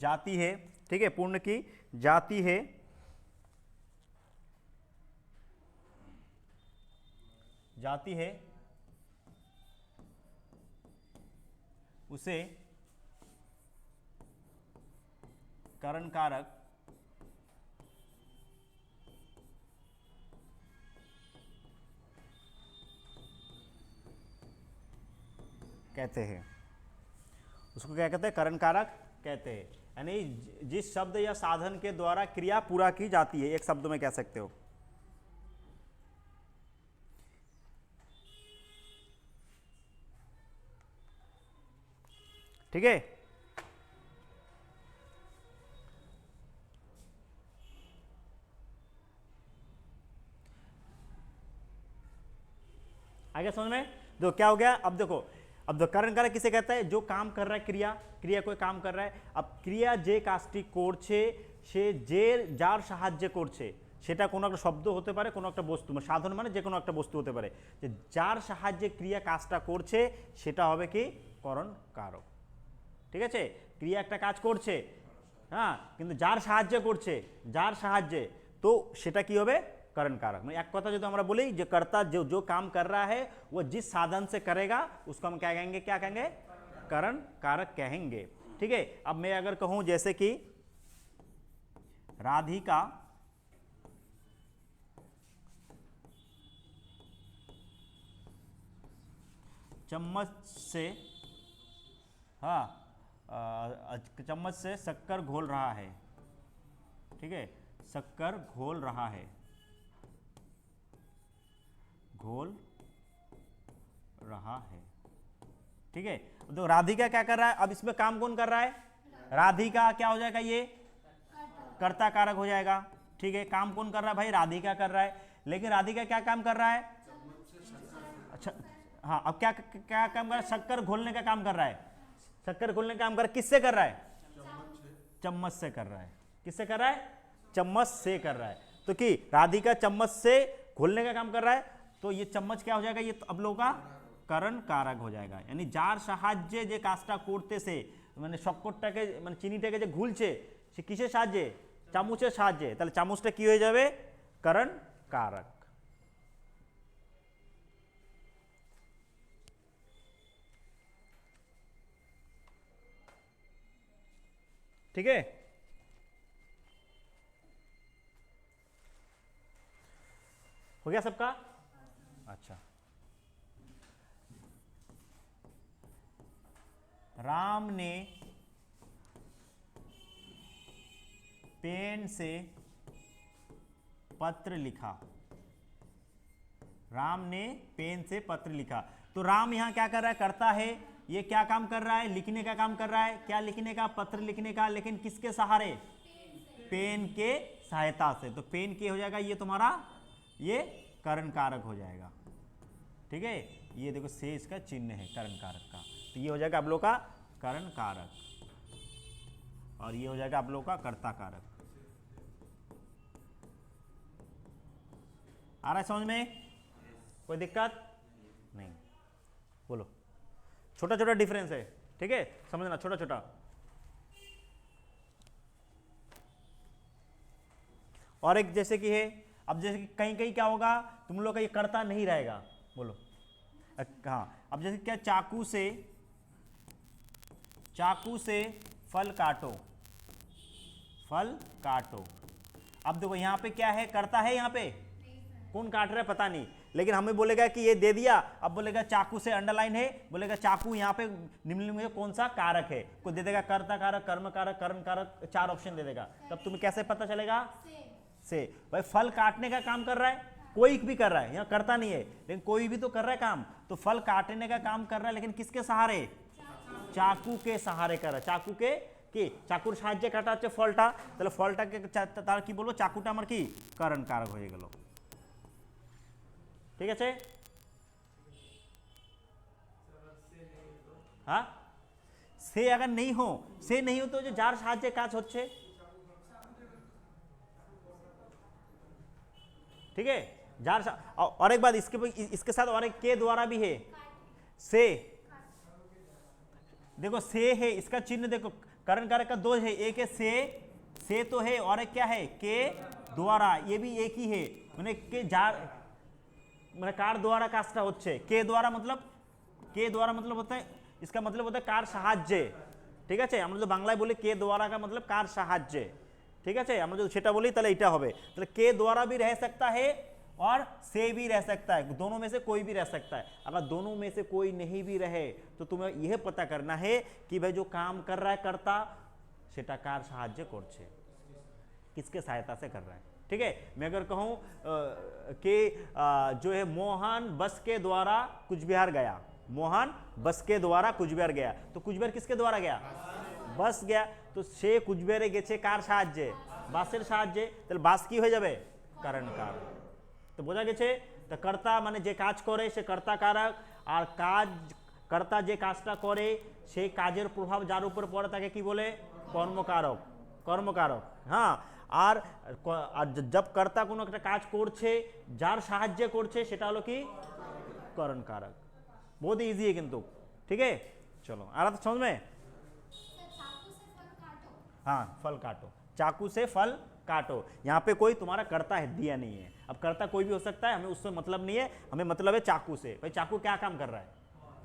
Speaker 1: जाती है, ठीक है, पूर्ण की जाती है, उसे करण कारक कहते हैं। उसको क्या कहते हैं? करण कारक कहते हैं। यानी जिस शब्द या साधन के द्वारा क्रिया पूरा की जाती है, एक शब्द में कह सकते हो। ठीक है, आगे समझ में? देखो क्या हो गया, अब देखो, अब करण कारक किसे कहता है? जो काम कर रहा है, क्रिया कोई काम कर रहा है। अब क्रिया যে কাজটি করছে সে যার সাহায্যে করছে, সেটা কোনো একটা শব্দ হতে পারে, কোনো একটা বস্তু, সাধন মানে যে কোনো একটা বস্তু হতে পারে, যে যার সাহায্যে ক্রিয়া কাজটা করছে সেটা হবে কি? করণ কারক। ঠিক আছে, ক্রিয়া একটা কাজ করছে, হ্যাঁ, কিন্তু যার সাহায্যে করছে, যার সাহায্যে, তো সেটা কি হবে? करण कारक। मैं एक कथा जो हमारा बोले, जो कर्ता जो काम कर रहा है वो जिस साधन से करेगा उसको हम क्या कहेंगे? क्या कहेंगे? करण कारक कहेंगे। ठीक है, अब मैं अगर कहूं जैसे कि राधिका चम्मच से, हाँ, चम्मच से शक्कर घोल रहा है, ठीक है, शक्कर घोल रहा है, ठीक है। तो राधिका क्या कर रहा है? अब इसमें काम कौन कर रहा है? राधिका। क्या हो जाएगा? ये कर्ता कारक हो जाएगा। ठीक है, काम कौन कर रहा है भाई? राधिका कर रहा है। लेकिन राधिका क्या काम कर रहा है? अच्छा, हाँ, अब क्या क्या काम कर रहा है? शक्कर घोलने का काम कर रहा है। शक्कर घोलने का काम कर, किससे कर रहा है? चम्मच से कर रहा है। किससे कर रहा है? चम्मच से कर रहा है। तो कि राधिका चम्मच से घोलने का काम कर रहा है, तो ये चम्मच क्या हो जाएगा? ये तो अब लोग का करण कारक हो जाएगा। यानी जार साहाज्ये जे काजटा करतेছে, মানে শক্করটাকে, মানে চিনিটাকে যে ঘুলছে, সে কিসের সাহায্যে? চামচের সাহায্যে। তাহলে চামচটা কি হয়ে যাবে? करण कारक। ठीक है, हो गया सबका? अच्छा, राम ने पेन से पत्र लिखा। राम ने पेन से पत्र लिखा। तो राम यहां क्या कर रहा है? करता है। ये क्या काम कर रहा है? लिखने का काम कर रहा है। क्या लिखने का? पत्र लिखने का। लेकिन किसके सहारे? पेन के सहायता से। तो पेन के हो जाएगा ये तुम्हारा, ये करण कारक हो जाएगा। ठीक है, ये देखो से इसका चिन्ह है करण कारक का। तो ये हो जाएगा आप लोग का करण कारक, और ये हो जाएगा आप लोग का कर्ता कारक। आ रहा है समझ में? कोई दिक्कत नहीं? बोलो। छोटा छोटा डिफरेंस है, ठीक है, समझना, छोटा छोटा। और एक जैसे कि है, अब जैसे कि कहीं कहीं क्या होगा, तुम लोग का ये कर्ता नहीं रहेगा। बोलो। हाँ, अब जैसे क्या, चाकू से फल काटो, फल काटो। अब देखो यहाँ पे क्या है? कर्ता है। यहाँ पे कौन काट रहा है पता नहीं, लेकिन हमें बोलेगा कि ये दे दिया। अब बोलेगा चाकू से, अंडरलाइन है, बोलेगा चाकू यहाँ पे निम्नलिखित में कौन सा कारक है, कोई दे देगा कर्ता कारक, कर्म कारक, करण कारक, 4 ऑप्शन दे देगा। तब तुम्हें कैसे पता चलेगा? से। भाई फल काटने का काम कर रहा है, कोई भी कर रहा है, यहाँ करता नहीं है, लेकिन कोई भी तो कर रहा है काम। तो फल काटने का काम कर रहा है, लेकिन किसके सहारे? चाकू के सहारे कर रहा है। चाकू के কি চাকুর সাহায্যে কাটা হচ্ছে ফলটা, তাহলে ফলটাকে তার কি বলবো? চাকুটা আমার কি কারণ কারক হয়ে গেল। ঠিক আছে, হ্যাঁ, সে अगर नहीं हो, সে नहीं हो तो जो যার সাহায্যে কাজ হচ্ছে, ठीक है, जार और एक बात इसके साथ और एक के द्वारा भी है, से, देखो से है, इसका चिन्ह देखो, करण कारक का दो है, एक है से तो है, और एक क्या है के द्वारा, ये भी एक ही है, मैंने के जार মানে কার দ্বারা কাজটা হচ্ছে, কে দ্বারা मतलब होता है, इसका मतलब होता है कार সাহায্যে, ঠিক আছে, আমরা যদি বাংলায় বলি কে দ্বারা का मतलब कार সাহায্যে, ঠিক আছে, আমরা যদি সেটা বলি তাহলে এটা হবে, তাহলে के द्वारा भी रह सकता है और से भी रह सकता है, दोनों में से कोई भी रह सकता है। अगर दोनों में से कोई नहीं भी रहे तो तुम्हें यह पता करना है कि भाई जो काम कर रहा है कर्ता সেটা কার সাহায্যে করছে, किसके सहायता से कर रहा है, ठीक है। मैं अगर कहूँ कि जो है मोहन बस के द्वारा कुछ बिहार गया, मोहन बस के द्वारा कुछ बिहार गया, तो कुछ बिहार किसके द्वारा गया, बस गया, तो से कुछ बिहारे गेছে কার সাহায্যে, বাসের সাহায্যে, তাহলে বাস কি হয়ে যাবে, কারণ কারক। তো বোঝা গেছে, তো কর্তা মানে যে কাজ করে সে কর্তা কারক, আর কাজ কর্তা যে কাজটা করে সেই কাজের প্রভাব যার উপর পড়ে তাকে কি বলে, কর্মকারক, কর্মকারক। হ্যাঁ, আর जब কর্তা কোনো একটা কাজ করছে যার সাহায্যে করছে সেটা হলো কি, करण कारक। बहुत इजी है किंतु, ठीक है। चलो आ रहा था समझ में, हाँ फल काटो, चाकू से फल काटो, यहाँ पे कोई तुम्हारा कर्ता है दिया नहीं है, अब कर्ता कोई भी हो सकता है, हमें उससे मतलब नहीं है, हमें मतलब है चाकू से, भाई चाकू क्या काम कर रहा है,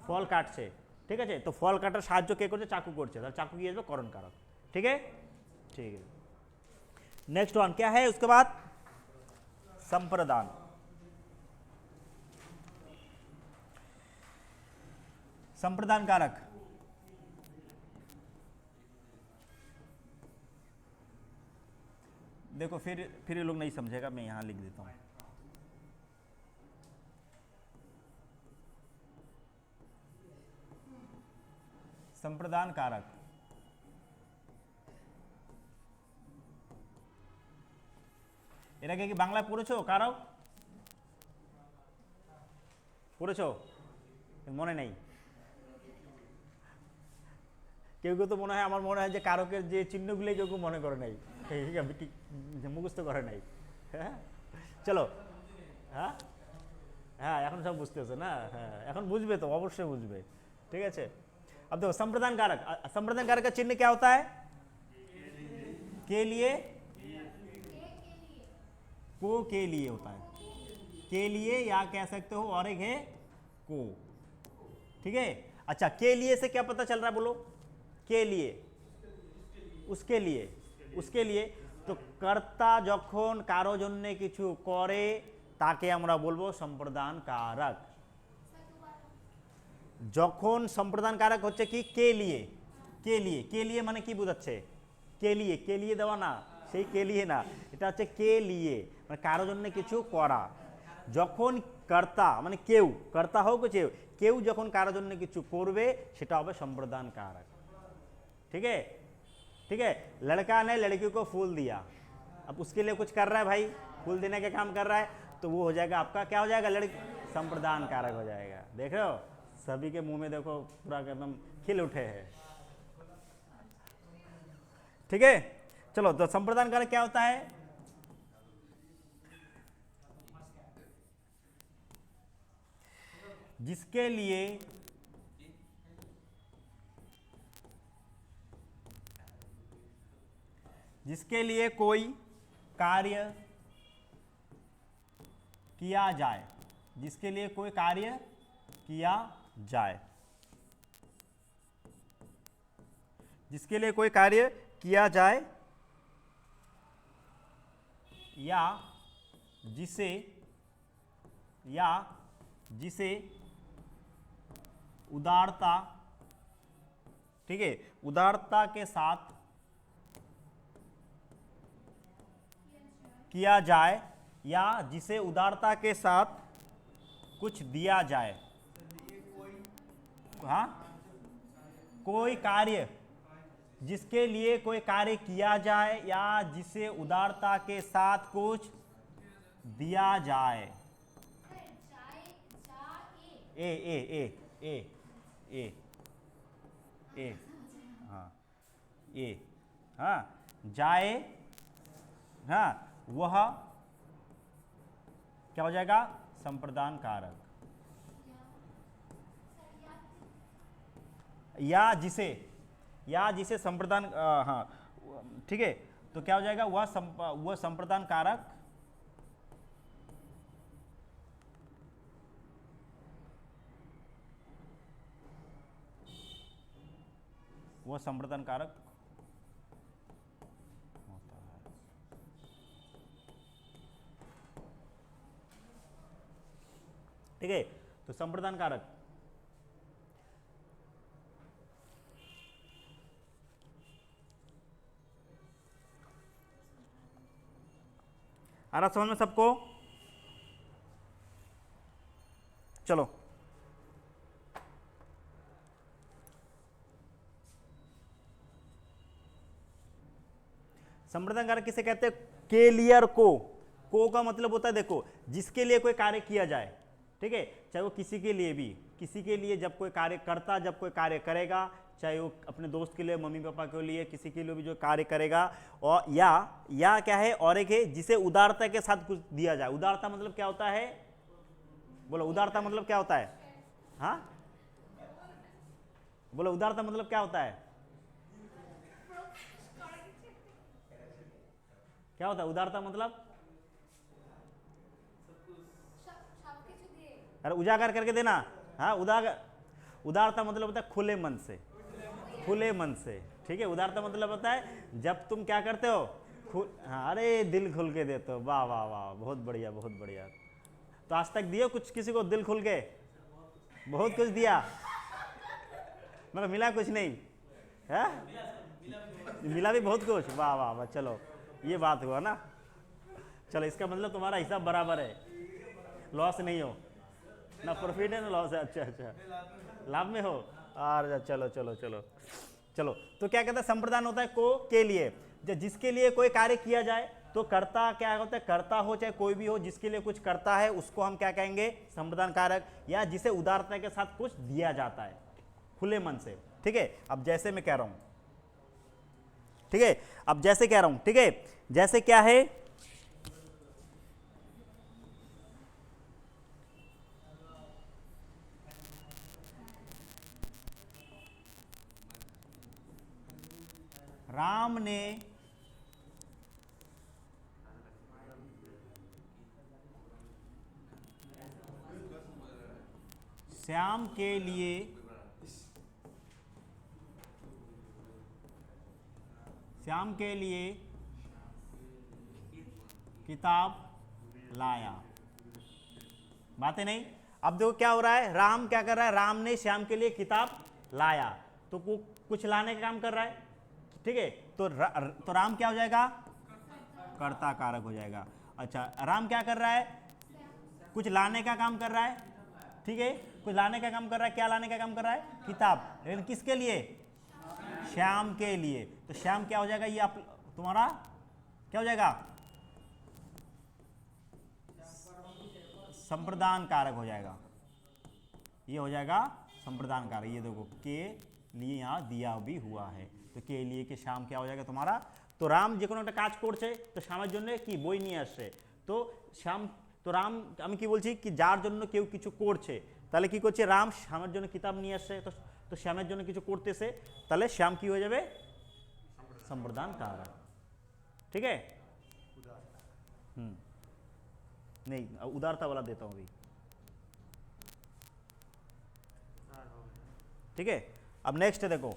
Speaker 1: फल काटছে, ঠিক আছে, তো ফল কাটার সাহায্য কে করছে, চাকু করছে, তাহলে চাকু কি আসবে, করণ কারক, ठीक है, ठीक है। नेक्स्ट वन क्या है उसके बाद, संप्रदान। संप्रदान कारक, देखो फिर ये लोग नहीं समझेगा, मैं यहां लिख देता हूं, संप्रदान कारक, এর আগে কি বাংলা পড়েছো কারক, পড়েছো, মনে নেই, কেউ কেউ তো মনে হয়, আমার মনে হয় যে কারকের যে চিহ্নগুলো কেউ কেউ মনে করে নাই, মুখস্থ করে নাই, হ্যাঁ চলো, হ্যাঁ হ্যাঁ এখন সব বুঝতেছে না, হ্যাঁ এখন বুঝবে তো, অবশ্যই বুঝবে, ঠিক আছে। अब देखो संप्रदान कारक, संप्रदान कारक का चिन्ह क्या होता है, के लिए, को के लिए होता है, के लिए या कह सकते हो, और एक है को, ठीक है। अच्छा के लिए से क्या पता चल रहा है, बोलो, के लिए, उसके लिए, उसके लिए, तो कर्ता যখন কারো জন্য কিছু করে তাকে আমরা বলবো সম্প্রদান কারক। যখন সম্প্রদান কারক হচ্ছে কি, কে लिए, কে लिए, কে लिए মানে কি বোঝাচ্ছে, কে लिए, কে लिए দেওয়া না, সেই কে लिए না, এটা হচ্ছে কে लिए মানে কারো জন্য কিছু করা। যখন কর্তা মানে কেউ, কর্তা হোক কেউ যখন কারো জন্য কিছু করবে সেটা হবে সম্প্রদান कारक, ठीक है, ठीक है। लड़का ने लड़की को फूल दिया, अब उसके लिए कुछ कर रहा है भाई, फूल देने का काम कर रहा है, तो वो हो जाएगा आपका, क्या हो जाएगा, लड़की संप्रदान कारक हो जाएगा। देख रहे हो सभी के मुंह में देखो पूरा एकदम खिल उठे हैं, ठीक है। चलो तो संप्रदान कारक क्या होता है, जिसके लिए कोई कार्य किया जाए, जिसके लिए कोई कार्य किया जाए, जिसके लिए कोई कार्य किया जाए, या जिसे उदारता, ठीक है, उदारता के साथ किया जाए, या जिसे उदारता के साथ कुछ दिया जाए, हाँ कोई कार्य, जिसके लिए कोई कार्य किया जाए या जिसे उदारता के साथ कुछ दिया जाए, ए ए ए ए ए ए, हाँ ए, हाँ जाए, हाँ वह क्या हो जाएगा, संप्रदान कारक। या जिसे संप्रदान, हाँ ठीक है, तो क्या हो जाएगा, वह संप्रदान कारक, वह संप्रदान कारक होता है। ठीक है, तो संप्रदान कारक आ रहा समझ में सबको? चलो संप्रदान कारक किसे कहते हैं, के लियर को का मतलब होता है, देखो जिसके लिए कोई कार्य किया जाए, ठीक है, चाहे वो किसी के लिए भी, किसी के लिए जब कोई कार्य करता, जब कोई कार्य करेगा, चाहे वो अपने दोस्त के लिए, मम्मी पापा के लिए, किसी के लिए भी जो कार्य करेगा, और या क्या है, और एक है जिसे उदारता के साथ कुछ दिया जाए। उदारता मतलब क्या होता है, बोलो उदारता मतलब क्या होता है, हाँ बोलो उदारता मतलब क्या होता है, क्या होता है उदारता मतलब, अरे उजागर करके देना, हाँ उदारता मतलब होता है खुले मन से, खुले मन से, ठीक है। उदारता मतलब होता है जब तुम क्या करते हो, हाँ अरे दिल खुल के देते हो, वाह वाह वाह, बहुत बढ़िया बहुत बढ़िया। तो आज तक दिए कुछ किसी को दिल खुल के, बहुत कुछ दिया, मगर मिला कुछ नहीं है, मिला भी बहुत कुछ, वाह वाह वाह, चलो ये बात हुआ ना, चलो इसका मतलब तुम्हारा हिसाब बराबर है, लॉस नहीं हो ना, प्रॉफिट है ना लॉस है, अच्छा अच्छा लाभ में हो, और चलो चलो चलो चलो। तो क्या कहता है, संप्रदान होता है को के लिए, जिसके लिए कोई कार्य किया जाए, तो कर्ता क्या होता है, कर्ता हो चाहे कोई भी हो, जिसके लिए कुछ करता है उसको हम क्या कहेंगे, संप्रदान कारक, या जिसे उदारता के साथ कुछ दिया जाता है खुले मन से, ठीक है। अब जैसे मैं कह रहा हूं, ठीक है, अब जैसे कह रहा हूं, ठीक है, जैसे क्या है, राम ने श्याम के लिए किताब लाया, बातें नहीं। अब देखो क्या हो रहा है, राम क्या कर रहा है, राम ने श्याम के लिए किताब लाया, तो कुछ लाने का काम कर रहा है, ठीक है, तो राम क्या हो जाएगा, कर्ता कारक हो जाएगा। अच्छा राम क्या कर रहा है, कुछ लाने का काम कर रहा है, ठीक है, कुछ लाने का काम कर रहा है, क्या लाने का काम कर रहा है, किताब, लेकिन किसके लिए, श्याम के लिए, तो श्याम क्या हो जाएगा, ये आप तुम्हारा क्या हो जाएगा, संप्रदान कारक हो जाएगा, ये हो जाएगा संप्रदान कारक। ये देखो के लिए यहाँ दिया भी हुआ है, তো কে লিয়ে কে শ্যাম क्या हो जाएगा तुम्हारा, तो राम যে কোনো একটা কাজ করছে, তো শ্যামের জন্য কি বই নিয়ে আসছে, তো শ্যাম, তো রাম আমি কি বলছি কি যার জন্য কেউ কিছু করছে, তাহলে কি করছে, রাম শ্যামের জন্য কিতাব নিয়ে আসছে, তো শ্যামের জন্য কিছু করতেছে, তাহলে শ্যাম কি হয়ে যাবে, संप्रदान कारक, ठीक है। नहीं उदारता वाला देता हूं अभी, ठीक है। अब नेक्स्ट देखो,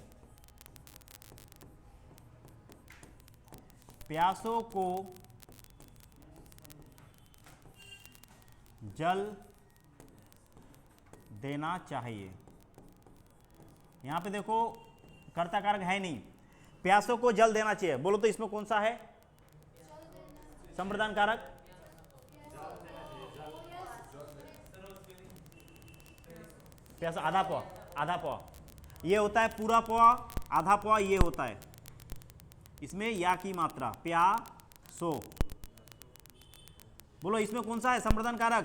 Speaker 1: प्यासों को जल देना चाहिए, यहां पे देखो कर्ता कारक है नहीं, प्यासों को जल देना चाहिए, बोलो तो इसमें कौन सा है, संप्रदान कारक, प्यासा आधा पौ, ये होता है पूरा पौ, आधा पौ ये होता है, इसमें या की मात्रा, प्यासो, बोलो इसमें कौन सा है संप्रदान कारक,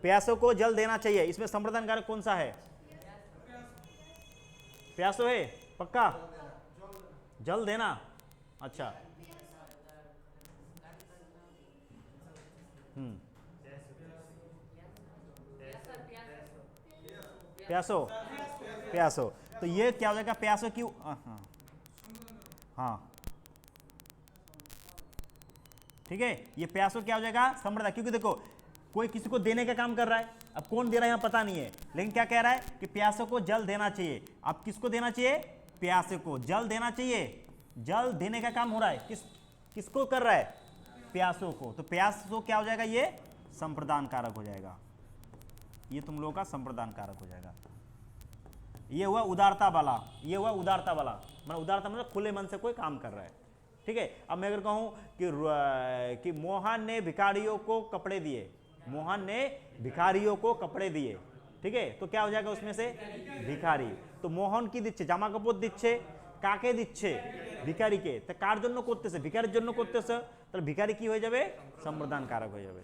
Speaker 1: प्यासों को जल देना चाहिए, इसमें संप्रदान कारक कौन सा है, प्यासो है पक्का, जल देना, अच्छा। प्यासो, प्यासो, तो ये क्या हो जाएगा, प्यासो क्यों, हाँ हाँ ठीक है, ये प्यासो क्या हो जाएगा, संप्रदाय, क्योंकि देखो कोई किसी को देने का काम कर रहा है, अब कौन दे रहा है यहाँ पता नहीं है, लेकिन क्या कह रहा है कि प्यासों को जल देना चाहिए। अब किसको देना चाहिए, प्यासे को जल देना चाहिए, जल देने का काम हो रहा है, किसको कर रहा है, प्यासों को, तो प्यासो क्या हो जाएगा, ये संप्रदान कारक हो जाएगा, ये तुम लोगों का संप्रदान कारक हो जाएगा। ये हुआ उदारता वाला, ये हुआ उदारता वाला, मतलब उदारता मतलब खुले मन से कोई काम कर रहा है, ठीक है। अब मैं अगर कहूं कि मोहन ने भिखारियों को कपड़े दिए, मोहन ने भिखारियों को कपड़े दिए, ठीक है, तो क्या हो जाएगा उसमें से भिखारी, तो मोहन की दिच्छे জামা কাপড় দিচ্ছে, কাকে দিচ্ছে, ভিখারিকে, তো কার জন্য করতেছে, ভিখারির জন্য করতেছে, তাহলে ভিখারি কি হয়ে যাবে, संप्रदान कारक হয়ে যাবে,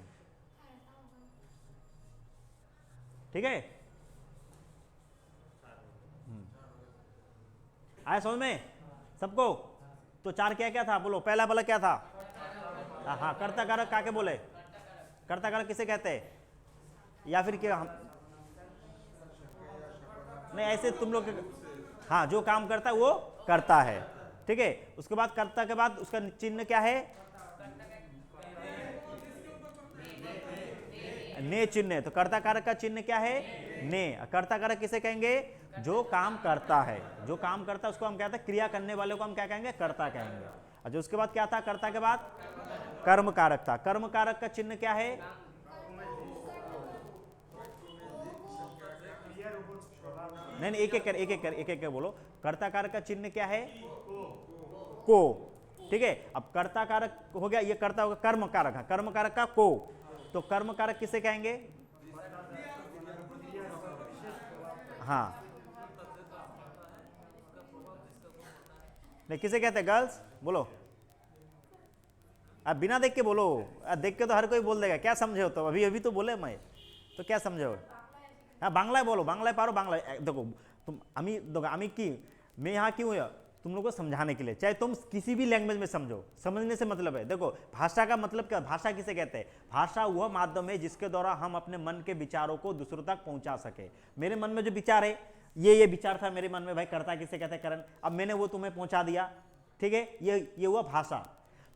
Speaker 1: ठीक है। आया समझ में सबको, तो चार क्या क्या था बोलो, पहला वाला क्या था, हाँ कर्ता कारक काके बोले, कर्ता कारक किसे कहते हैं, या फिर क्या, नहीं ऐसे तुम लोग, हाँ जो काम करता है वो करता है, ठीक है। उसके बाद कर्ता के बाद उसका चिन्ह क्या है, ने चिन्ह है, तो कर्ता कारक का चिन्ह क्या है, ने। कर्ता कारक किसे कहेंगे, जो काम करता है, जो काम करता है उसको हम कहते हैं, क्रिया करने वाले को हम क्या कहेंगे, कर्ता कहेंगे। अच्छा उसके बाद क्या था, कर्ता के बाद कर्म कारक था, कर्म कारक का चिन्ह क्या है, नहीं एक एक कर बोलो, कर्ता कारक का चिन्ह क्या है, को, ठीक है। अब कर्ता कारक हो गया, ये कर्ता होगा, कर्म कारक है, कर्म कारक का को, तो कर्म कारक किसे कहेंगे, हाँ नहीं किसे कहते हैं, गर्ल्स बोलो, अब बिना देख के बोलो, देख के तो हर कोई बोल देगा, क्या समझे हो, तो अभी अभी तो बोले मैं, तो क्या समझे हो, हाँ बांग्लाয় बोलो, बांग्लाয় पारो, बांग्लाয় देखो तुम, আমি কি, मैं यहाँ क्यों है, तुम लोग को समझाने के लिए, चाहे तुम किसी भी लैंग्वेज में समझो, समझने से मतलब है, देखो भाषा का मतलब क्या, भाषा किसे कहते हैं, भाषा वह माध्यम है जिसके द्वारा हम अपने मन के विचारों को दूसरों तक पहुंचा सके। मेरे मन में जो विचार है, ये विचार था मेरे मन में, भाई कर्ता किसे कहते हैं, करण, अब मैंने वो तुम्हें पहुंचा दिया, ठीक है, ये हुआ भाषा।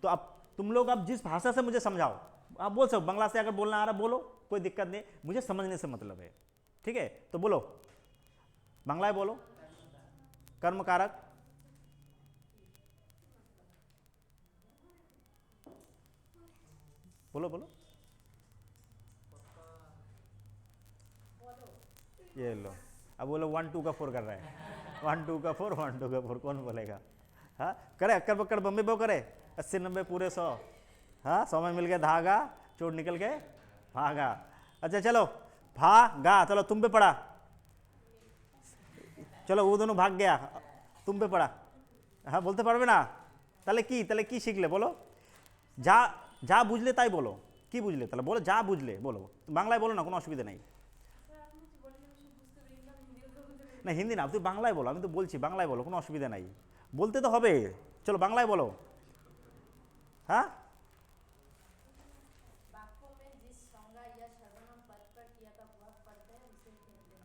Speaker 1: तो अब तुम लोग अब जिस भाषा से मुझे समझाओ, आप बोल सको, बांग्ला से अगर बोलना आ रहा बोलो, कोई दिक्कत नहीं, मुझे समझने से मतलब है, ठीक है। तो बोलो, बांग्लाয় बोलो, कर्म कारक, बोलो बोलो, ये लो, अब बोलो 1 2 का 4 कर रहा है, 1 2 का 4 1 2 का 4, कौन बोलेगा, हाँ करे, अक्कर बक्कर बम्बे बो करे, 80 90 पूरे 100, हाँ 100 में मिल गया धागा, चोट निकल के भागा। अच्छा चलो भागा, चलो तुम पे पड़ा, चलो वो दोनों भाग गया, तुम पे पड़ा, हाँ बोलते पारबे ना, তাহলে কি শিখলে বলো, যা যা বুঝলে তাই বলো, কি বুঝলে তাহলে বলো, যা বুঝলে বলো, বাংলায় বলো না, কোনো অসুবিধা নেই, না হিন্দি না, তুমি বাংলায় বলো, আমি তো বলছি বাংলায় বলো, কোনো অসুবিধা নাই, বলতে তো হবে, চলো বাংলায় বলো, হ্যাঁ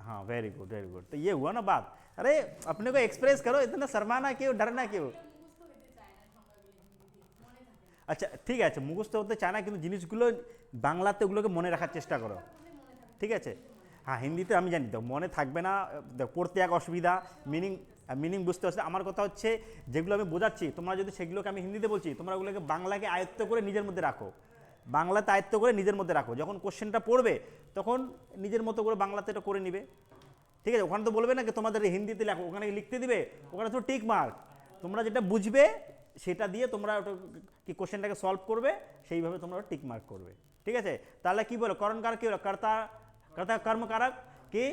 Speaker 1: हाँ वेरी गुड वेरी गुड, तो ये हुआ ना बात, अरे अपने को एक्सप्रेस करो, इतना शर्माना क्यों, डरना क्यों, अच्छा ঠিক আছে, মুখস্থ হতে চায় না, কিন্তু জিনিসগুলো বাংলাতে ওগুলোকে মনে রাখার চেষ্টা করো, ঠিক আছে। হ্যাঁ হিন্দিতে আমি জানি, তো মনে থাকবে না, পড়তে এক অসুবিধা, মিনিং বুঝতে হচ্ছে, আমার কথা হচ্ছে যেগুলো আমি বোঝাচ্ছি, তোমরা যদি সেগুলোকে আমি হিন্দিতে বলছি, তোমরা ওগুলোকে বাংলাকে আয়ত্ত করে নিজের মধ্যে রাখো, বাংলাতে আয়ত্ত করে নিজের মধ্যে রাখো, যখন কোশ্চেনটা পড়বে তখন নিজের মতো করে বাংলাতে এটা করে নিবে, ঠিক আছে। ওখানে তো বলবে না কি তোমাদের হিন্দিতে লেখো, ওখানে লিখতে দিবে, ওখানে তো টিক মার্ক, তোমরা যেটা বুঝবে সেটা দিয়ে তোমরা ওটা কি কোশ্চেনটাকে সলভ করবে, সেইভাবে তোমরা টিক মার্ক করবে, ঠিক আছে। তাহলে কি বলো, করণ কারক কি হলো, কর্তা, কর্তা কর্ম কারক কি,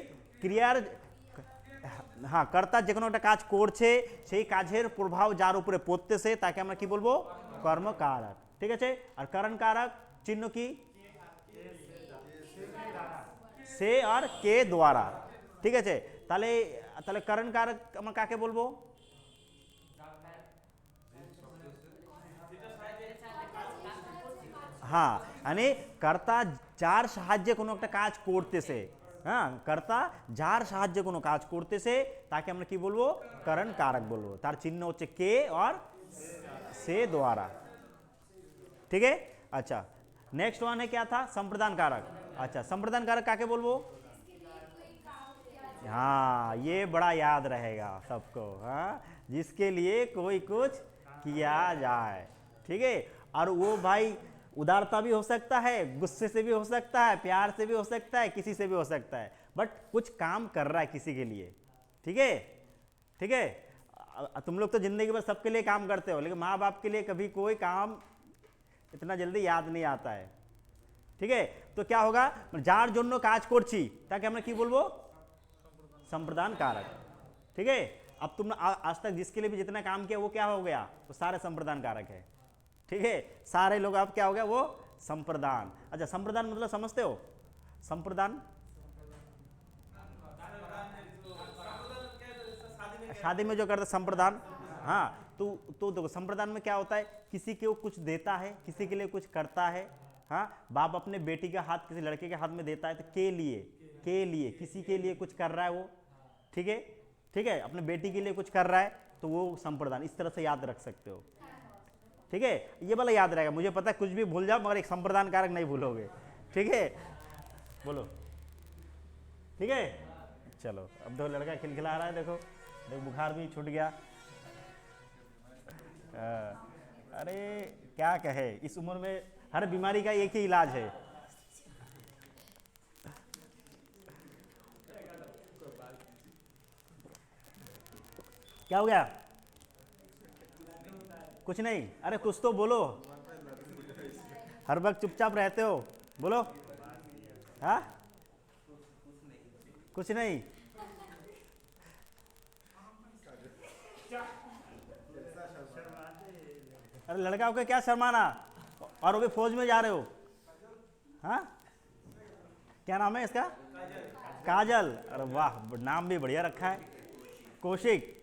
Speaker 1: ক্রিয়ার, হ্যাঁ কর্তা যে কোনো একটা কাজ করছে, সেই কাজের প্রভাব যার উপরে পড়তেছে তাকে আমরা কি বলবো, কর্মকারক, ঠিক আছে। আর করণ কারক চিহ্ন কি, সে আর কে দ্বারা, ঠিক আছে। তাহলে তাহলে করণ কারক আমরা কাকে বলবো? হ্যাঁ, মানে কর্তা যার সাহায্যে কোনো একটা কাজ করতেছে, হ্যাঁ, কর্তা যার সাহায্যে কোনো কাজ করতেছে তাকে আমরা কি বলবো? करण कारक বলবো। তার চিহ্ন হচ্ছে के और से द्वारा। ठीक है, अच्छा नेक्स्ट वन है क्या था? संप्रदान कारक। अच्छा संप्रदान कारक काके बोलबो? हाँ, ये बड़ा याद रहेगा सबको। हाँ, जिसके लिए कोई कुछ किया जाए। ठीक है, और वो भाई उदारता भी हो सकता है, गुस्से से भी हो सकता है, प्यार से भी हो सकता है, किसी से भी हो सकता है, बट कुछ काम कर रहा है किसी के लिए। ठीक है, ठीक है। तुम लोग तो जिंदगी भर सबके लिए काम करते हो, लेकिन माँ बाप के लिए कभी कोई काम इतना जल्दी याद नहीं आता है। ठीक है, तो क्या होगा? जार जन्य काज करছি তাকে আমরা কি বলবো? संप्रदान कारक। ठीक है, अब तुमने आज तक जिसके लिए भी जितना काम किया वो क्या हो गया? वो सारे संप्रदान कारक है। ठीक है, सारे लोग अब क्या हो गया? वो संप्रदान। अच्छा संप्रदान मतलब समझते हो? संप्रदान शादी में जो करते संप्रदान। हाँ, तो देखो संप्रदान में क्या होता है? किसी को कुछ देता है, किसी के लिए कुछ करता है। हाँ, बाप अपने बेटी का हाथ किसी लड़के के हाथ में देता है तो के लिए किसी के लिए कुछ कर रहा है वो। ठीक है, ठीक है, अपने बेटी के लिए कुछ कर रहा है तो वो संप्रदान। इस तरह से याद रख सकते हो। ठीक है, ये वाला याद रहेगा। मुझे पता है कुछ भी भूल जाओ मगर एक संप्रदान कारक नहीं भूलोगे। ठीक है, बोलो। ठीक है, चलो अब दो लड़का खिलखिला रहा है, देखो बुखार भी छूट गया। अरे क्या कहे, इस उम्र में हर बीमारी का एक ही इलाज है। क्या हो गया? कुछ नहीं, अरे कुछ तो बोलो, हर वक्त चुपचाप रहते हो, बोलो। हाँ, कुछ नहीं। अरे लड़का को क्या शर्माना, और वो भी फौज में जा रहे हो। हाँ, क्या नाम है इसका? काजल। अरे वाह, नाम भी बढ़िया रखा है, कौशिक।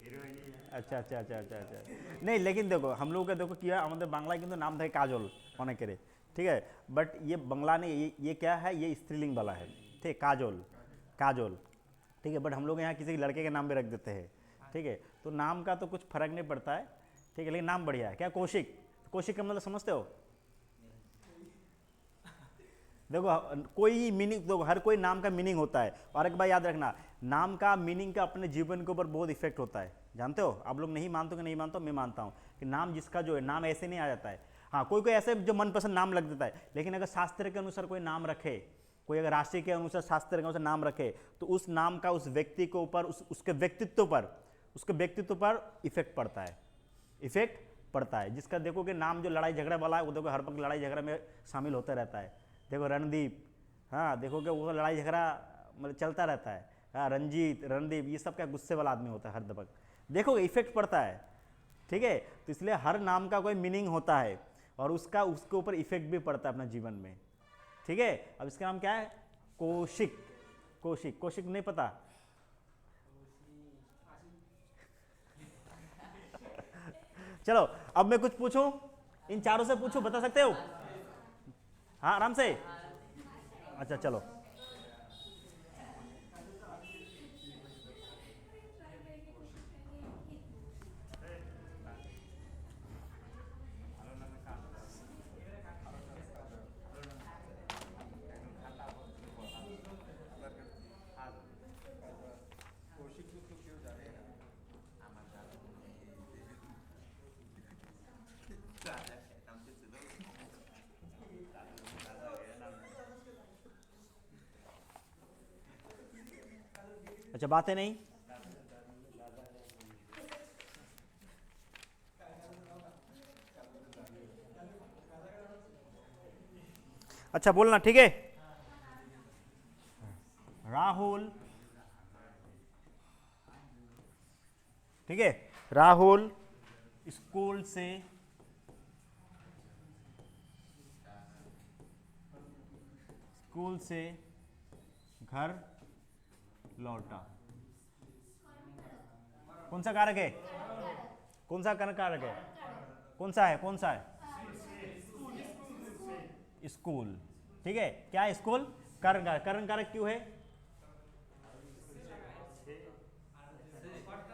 Speaker 1: अच्छा अच्छा अच्छा अच्छा अच्छा, नहीं लेकिन देखो हम लोग का देखो क्या हमारे बांग्ला किंतु नाम था काजल अनेक करे। ठीक है, बट ये बंगला ने ये क्या है? ये स्त्रीलिंग वाला है। ठीक, काजोल काजोल। ठीक है, बट हम लोग यहाँ किसी लड़के के नाम पे रख देते हैं। ठीक है, तो नाम का तो कुछ फर्क नहीं पड़ता है। ठीक है, लेकिन नाम बढ़िया है। क्या कौशिक? कौशिक का मतलब समझते हो? देखो कोई मीनिंग, देखो हर कोई नाम का मीनिंग होता है। और एक बात याद रखना, नाम का मीनिंग का अपने जीवन के ऊपर बहुत इफेक्ट होता है। जानते हो? आप लोग नहीं मानते हो कि नहीं मानते हो, मैं मानता हूँ कि नाम जिसका जो है, नाम ऐसे नहीं आ जाता है। हाँ, कोई कोई ऐसे जो मनपसंद नाम लग देता है, लेकिन अगर शास्त्र के अनुसार कोई नाम रखे, कोई अगर राशि के अनुसार शास्त्र के अनुसार नाम रखे, तो उस नाम का उस व्यक्ति के ऊपर, उसके व्यक्तित्व पर इफेक्ट पड़ता है। इफेक्ट पड़ता है। जिसका देखो कि नाम जो लड़ाई झगड़ा वाला है, वो देखो हर वक्त लड़ाई झगड़ा में शामिल होता रहता है। देखो रणदीप, हाँ देखो कि वो लड़ाई झगड़ा मतलब चलता रहता है। हाँ, रंजीत, रणदीप, ये सब क्या गुस्से वाला आदमी होता है हर वक्त। देखो इफेक्ट पड़ता है। ठीक है, तो इसलिए हर नाम का कोई मीनिंग होता है और उसके ऊपर इफेक्ट भी पड़ता है अपना जीवन में। ठीक है, अब इसका नाम क्या है? कौशिक। कौशिक, कौशिक नहीं पता? चलो अब मैं कुछ पूछूं, इन चारों से पूछूं, बता सकते हो? हाँ आराम से। अच्छा चलो, अच्छा बातें नहीं। अच्छा बोलना, ठीक है। राहुल, ठीक है, राहुल स्कूल से घर लौटा। कौन सा कारक है? कौन सा कर्ण कारक है? कौन सा है? कौन सा है? स्कूल। ठीक है, क्या है? स्कूल कर्ण कारक। कर्ण कारक क्यों है?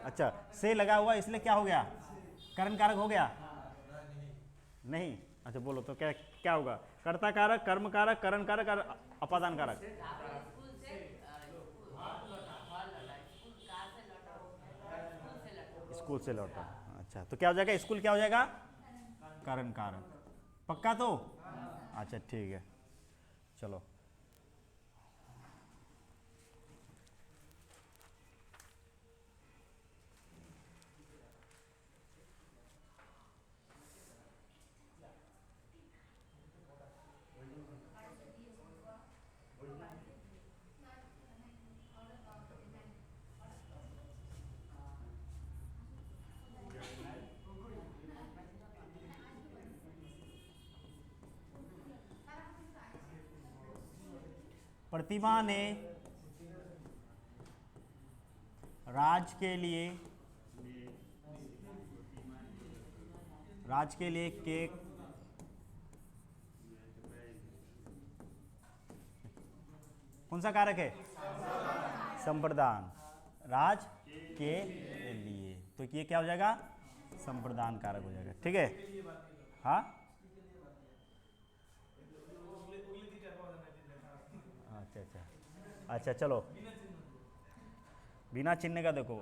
Speaker 1: अच्छा, से लगा हुआ इसलिए क्या हो गया? कर्ण कारक हो गया? नहीं। अच्छा बोलो तो क्या क्या होगा? कर्ता कारक, कर्म कारक, कर्ण कारक और अपादान कारक। स्कूल से लौटा। अच्छा, तो क्या हो जाएगा? स्कूल क्या हो जाएगा? कर्ण कारक। पक्का तो? अच्छा ठीक है, चलो। प्रतिभा ने राज के लिए केक कौन सा कारक है? संप्रदान। राज के लिए, तो ये क्या हो जाएगा? संप्रदान कारक हो जाएगा। ठीक है, हाँ अच्छा अच्छा अच्छा, चलो बिना चिन्ह का देखो।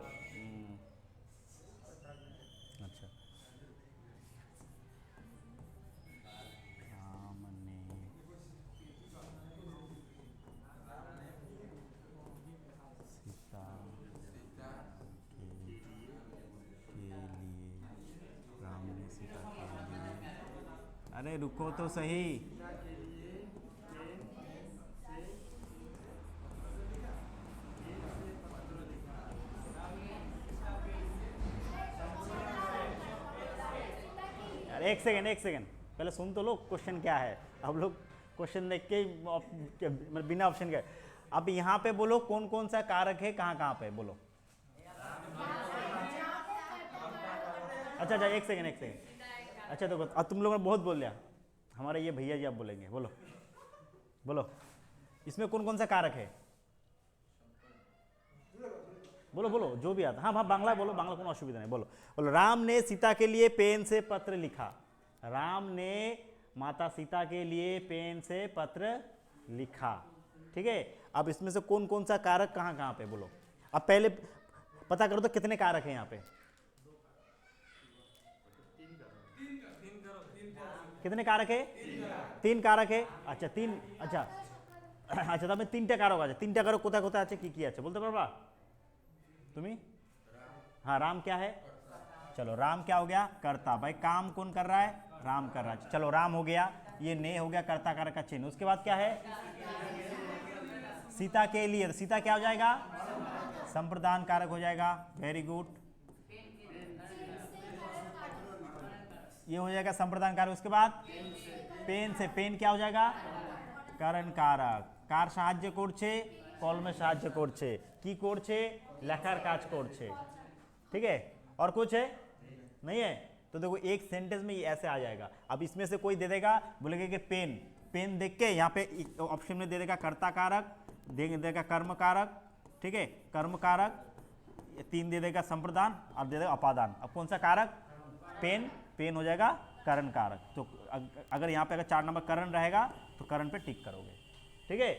Speaker 1: अच्छा, राम ने सीता के लिए, राम ने सीता के लिए, अरे रुको तो सही। यार एक सेकेंड, एक सेकेंड, पहले सुन तो लो क्वेश्चन क्या है। अब लोग क्वेश्चन देख के मतलब बिना ऑप्शन के। अब यहाँ पे बोलो कौन कौन सा कारक है, कहाँ कहाँ पे बोलो। अच्छा अच्छा, एक सेकेंड, एक सेकेंड। अच्छा तो अब तुम लोगों ने बहुत बोल लिया, हमारे ये भैया जी आप बोलेंगे। बोलो बोलो, इसमें कौन कौन सा कारक है? बोलो बोलो, जो भी आता। हाँ हाँ, बांग्ला बोलो, बांग्ला कोनो असुविधा नहीं। बोलो बोलो। राम ने सीता के लिए पेन से पत्र लिखा। राम ने माता सीता के लिए पेन से पत्र लिखा। ठीक है, अब इसमें से कौन कौन सा कारक कहाँ कहाँ पे बोलो। अब पहले पता करो तो कितने कारक हैं यहाँ पे? कितने कारक है? तीन कारक है। अच्छा तीन, अच्छा अच्छा, तब तीनटा कारक আছে। तीनটা कारक কোথায় কোথায় আছে, কি কি আছে বলতে পারবা तुम्ही? हाँ, राम क्या है? चलो राम क्या हो गया? कर्ता। भाई काम कौन कर रहा है? राम कर रहा है। चलो राम हो गया, ये ने हो गया कर्ता कारक का चिन्ह। उसके बाद क्या है? सीता के लिए, सीता क्या हो जाएगा? संप्रदान कारक हो जाएगा। वेरी गुड, ये हो जाएगा संप्रदान कारक। उसके बाद पेन से, पेन क्या हो जाएगा? करण कारक। कार সাহায্য করছে? কলমে সাহায্য করছে। কি করছে? লেখার কাজ করছে। ठीक है, और कुछ है? नहीं है? तो देखो एक सेंटेंस में ये ऐसे आ जाएगा। अब इसमें से कोई दे देगा, बोलेगा कि पेन, पेन देख के यहाँ पे ऑप्शन में दे देगा कर्ता कारक, दे देगा कर्म कारक। ठीक है, कर्म कारक, तीन दे देगा संप्रदान और दे देगा अपादान। अब कौन सा कारक? पेन, पेन हो जाएगा करण कारक। तो अगर यहाँ पे अगर 4 नंबर करण रहेगा तो करण पे टिक करोगे। ठीक है,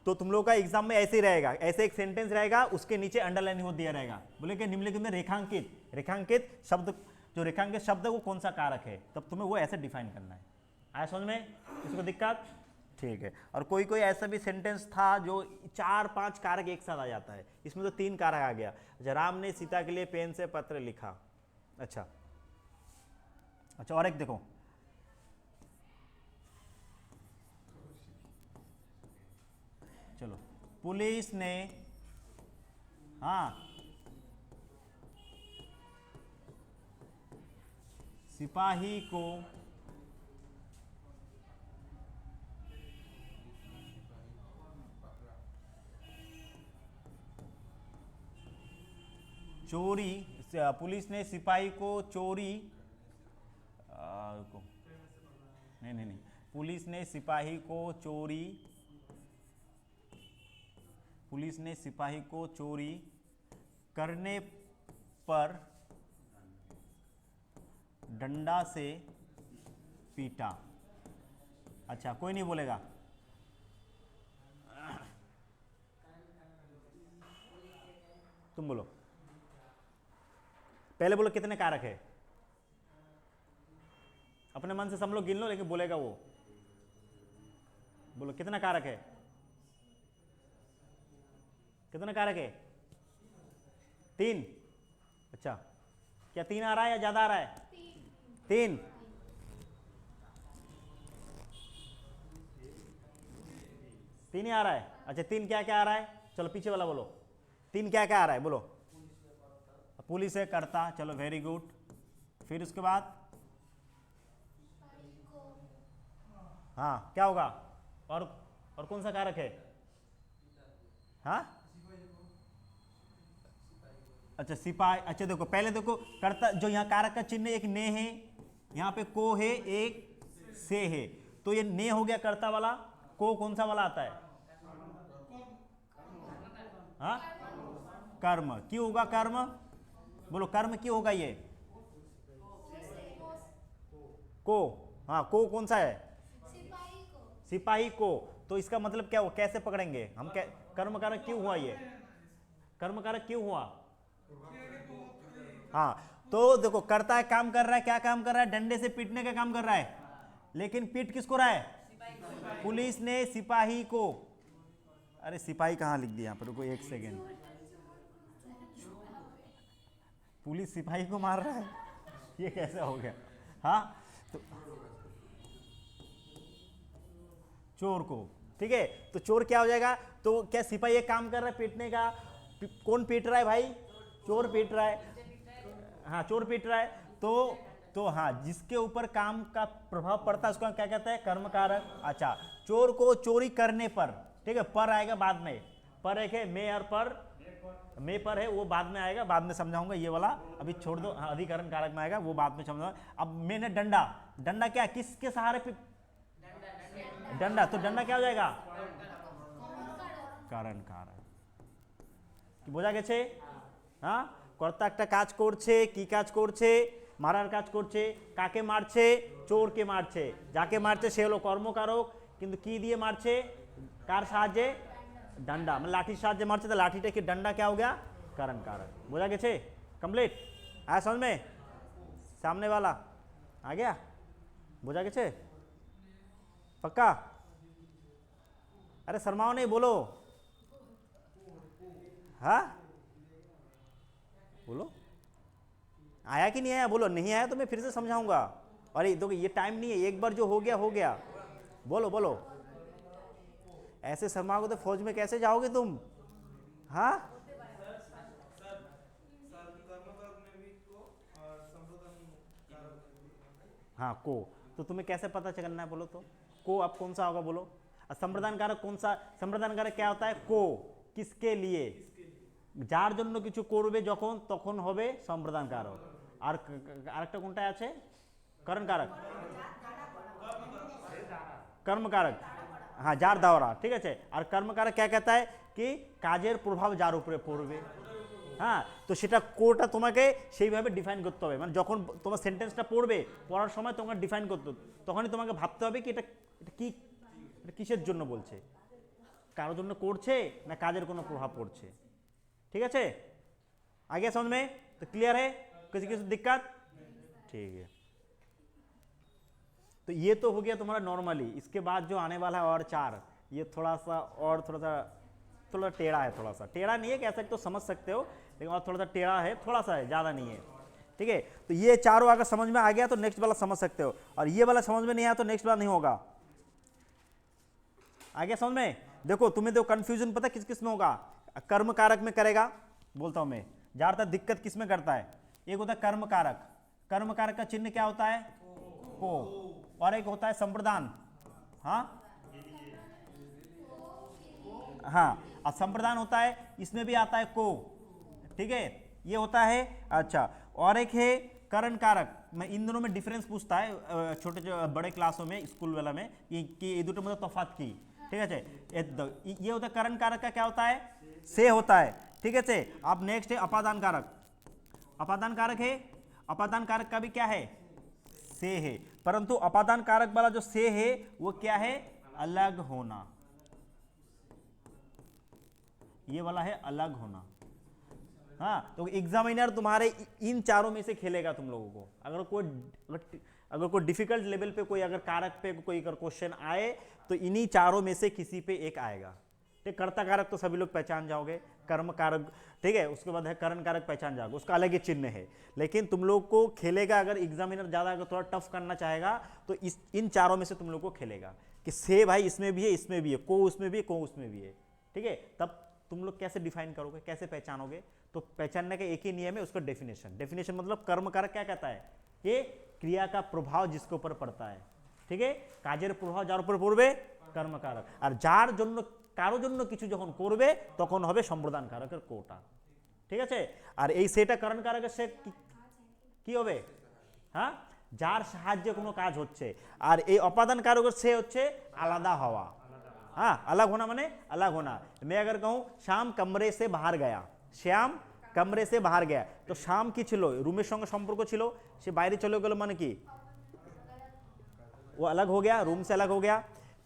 Speaker 1: तो तुम लोग का एग्जाम में ऐसे ही रहेगा, ऐसे एक सेंटेंस रहेगा, उसके नीचे अंडरलाइन हो दिया रहेगा। बोले कि निम्नलिखित में रेखांकित, रेखांकित शब्द, जो रेखांकित शब्द है वो कौन सा कारक है, तब तुम्हें वो ऐसे डिफाइन करना है। आया समझ में? इसको दिक्कत? ठीक है। और कोई कोई ऐसा भी सेंटेंस था जो 4-5 कारक एक साथ आ जाता है, इसमें तो 3 कारक आ गया। अच्छा, राम ने सीता के लिए पेन से पत्र लिखा। अच्छा अच्छा, और एक देखो, चलो पुलिस ने, हाँ, सिपाही को चोरी, पुलिस ने सिपाही को चोरी, नहीं, पुलिस ने सिपाही को चोरी, पुलिस ने सिपाही को चोरी करने पर डंडा से पीटा। अच्छा, कोई नहीं बोलेगा। तुम बोलो, पहले बोलो कितने कारक है, अपने मन से सब लोग गिन लो, लेकिन बोलेगा वो। बोलो कितना कारक है, कितना कारक है? 3। अच्छा, क्या 3 आ रहा है या ज्यादा आ रहा है? 3। तीन ही आ रहा है। अच्छा, 3 क्या क्या आ रहा है? चलो पीछे वाला बोलो, 3 क्या क्या आ रहा है बोलो। पुलिस है, करता, चलो वेरी गुड। फिर उसके बाद हाँ क्या होगा? और कौन सा कारक है? हाँ, अच्छा सिपाही। अच्छा देखो, पहले देखो कर्ता, जो यहाँ कारक का चिन्ह एक ने है, यहाँ पे को है, एक से है, तो ये ने हो गया कर्ता वाला। को कौन सा वाला आता है? हाँ, कर्म। क्यों होगा कर्म? बोलो कर्म क्यों होगा ये? को, हाँ को कौन सा है? सिपाही को। तो इसका मतलब क्या हुआ, कैसे पकड़ेंगे हम? कर्म कारक क्यों हुआ ये? कर्म कारक क्यों हुआ? हाँ, तो देखो कर्ता है, काम कर रहा है, क्या काम कर रहा है? डंडे से पीटने का काम कर रहा है, लेकिन पीट किसको रहा है? पुलिस ने सिपाही को। अरे सिपाही कहाँ लिख दिया यहाँ पर, रुको 1 सेकेंड। पुलिस सिपाही को मार रहा है, ये कैसे हो गया? हाँ, तो चोर को, ठीक है। तो चोर क्या हो जाएगा? तो क्या सिपाही एक काम कर रहा है पीटने का? कौन पीट रहा है भाई? चोर पीट रहा है। हाँ, चोर पीट रहा है। तो हाँ, जिसके ऊपर काम का प्रभाव पड़ता है उसको क्या कहते हैं? कर्म कारक। अच्छा, चोर को चोरी करने पर, ठीक है, पर आएगा बाद में। पर एक है मे और पर, मे पर है, वो बाद में आएगा, बाद में समझाऊंगा ये वाला, अभी छोड़ दो। हाँ, अधिकरण कारक में आएगा, वो बाद में समझाऊंगा। अब मैंने डंडा, डंडा क्या, किसके सहारे पे? डंडा। तो डंडा क्या हो जाएगा? कारण कारक। বোঝা গেছে? হ্যাঁ, কর্তা একটা কাজ করছে, কি কাজ করছে? মারার কাজ করছে। কাকে মারছে? চোরকে মারছে। যাকে মারছে সে হলো কর্মকারক, কিন্তু কি দিয়ে মারছে? কার সাহায্যে? डंडा, मतलब लाठी साहाয্যে मारছে, तो लाठी टेके डंडा क्या हो गया? कारण कारक। বোঝা গেছে? कंप्लीट आया समझ में? सामने वाला आ गया? বোঝা গেছে? पक्का? अरे शर्माओ नहीं, बोलो। हाँ बोलो, आया कि नहीं आया? बोलो, नहीं आया तो मैं फिर से समझाऊंगा। अरे देखो ये टाइम नहीं है, एक बार जो हो गया हो गया। बोलो बोलो, ऐसे शर्माओगे तो फौज में कैसे जाओगे तुम? हाँ, हाँ को। तो तुम्हें कैसे पता चलना है? बोलो तो को अब कौन सा होगा? बोलो। संप्रदान कारक कौन सा? संप्रदान कारक क्या होता है? को, किसके लिए? যার জন্য কিছু করবে যখন, তখন হবে সম্প্রদান কারক। আর আরেকটা কোনটা আছে? কারণ কারক, কর্ম কারক। হ্যাঁ, যার দ্বারা, ঠিক আছে। আর কর্ম কারক क्या कहता है कि কাজের প্রভাব যার উপরে পড়বে। হ্যাঁ, তো সেটা কোটা তোমাকে সেইভাবে ডিফাইন করতে হবে। মানে যখন তোমার সেন্টেন্সটা পড়বে, পড়ার সময় তোমাকে ডিফাইন করতে, তখনই তোমাকে ভাবতে হবে কি এটা কি, এটা কিসের জন্য বলছে? কারোর জন্য করছে না কাজের কোনো প্রভাব পড়ছে? ठीक है, आ गया समझ में? तो क्लियर है? किसी किसी दिक्कत? ठीक है, तो ये तो हो गया तुम्हारा नॉर्मली। इसके बाद जो आने वाला है और 4, ये थोड़ा सा थोड़ा टेढ़ा है। थोड़ा सा टेढ़ा नहीं है, कह सकते हो, समझ सकते हो, लेकिन और थोड़ा सा टेढ़ा है, थोड़ा सा है, ज़्यादा नहीं है। ठीक है, तो ये चारों अगर समझ में आ गया तो नेक्स्ट वाला समझ सकते हो, और ये वाला समझ में नहीं आया तो नेक्स्ट वाला नहीं होगा। आ गया समझ में? देखो तुम्हें तो कन्फ्यूजन पता किस किस में होगा? कर्म कारक में करेगा, बोलता हूं मैं। ज्यादातर दिक्कत किस में करता है? एक होता है कर्म कारक, कर्म कारक का चिन्ह क्या होता है? को। और एक होता है संप्रदान। हाँ हाँ, और संप्रदान होता है, इसमें भी आता है को। ठीक है, ये होता है। अच्छा, और एक है करण कारक। मैं इन दोनों में डिफरेंस पूछता है छोटे जो बड़े क्लासों में, स्कूल वाला में, कि ये दुटो मतलब तफात की, ठीक है। ये होता है करण कारक का क्या होता है, से होता है, ठीक है। अब नेक्स्ट है अपादान कारक। अपादान कारक है, अपादान कारक का भी क्या है, से है, परंतु अपादान कारक वाला जो से है वो क्या है, अलग होना। ये वाला है अलग होना। हाँ, तो एग्जामिनर तुम्हारे इन चारों में से खेलेगा तुम लोगों को। अगर कोई डिफिकल्ट लेवल पे कोई अगर कारक पे कोई अगर क्वेश्चन आए तो इन्हीं चारों में से किसी पे एक आएगा, ठीक। कर्ता कारक तो सभी लोग पहचान जाओगे, कर्म कारक, ठीक है, उसके बाद है करण कारक पहचान जाओगे, उसका अलग ही चिन्ह है। लेकिन तुम लोग को खेलेगा, अगर एग्जामिनर ज्यादा अगर थोड़ा टफ करना चाहेगा तो इन चारों में से तुम लोग को खेलेगा कि से भाई इसमें भी है, इसमें भी है, को उसमें भी है, को उसमें भी है, ठीक है। तब तुम लोग कैसे डिफाइन करोगे, कैसे पहचानोगे, तो पहचानने का एक ही नियम है, उसका डेफिनेशन। डेफिनेशन मतलब कर्म कारक क्या कहता है, ये क्रिया का प्रभाव जिसके ऊपर पड़ता है, ठीक है। কাজের প্রভাব যার উপর পড়বে কর্ম কারক, আর যার জন্য কারো জন্য কিছু যখন করবে তখন হবে সম্প্রদান কারকের কোটা, ঠিক আছে। আর এই সেটা কারণ কারকের সে কি হবে, হ্যাঁ, যার সাহায্যে কোনো কাজ হচ্ছে। আর এই অপাদান কারকের সে হচ্ছে আলাদা হওয়া। हाँ, अलग होना माने अलग होना। मैं अगर कहूँ श्याम कमरे से बाहर गया, श्याम कमरे से बाहर गया, तो श्याम की छिलो रूमेर संगे सम्पर्क छिलो, से बाहरे चले गेलो माने की वो अलग हो गया, रूम से अलग हो गया।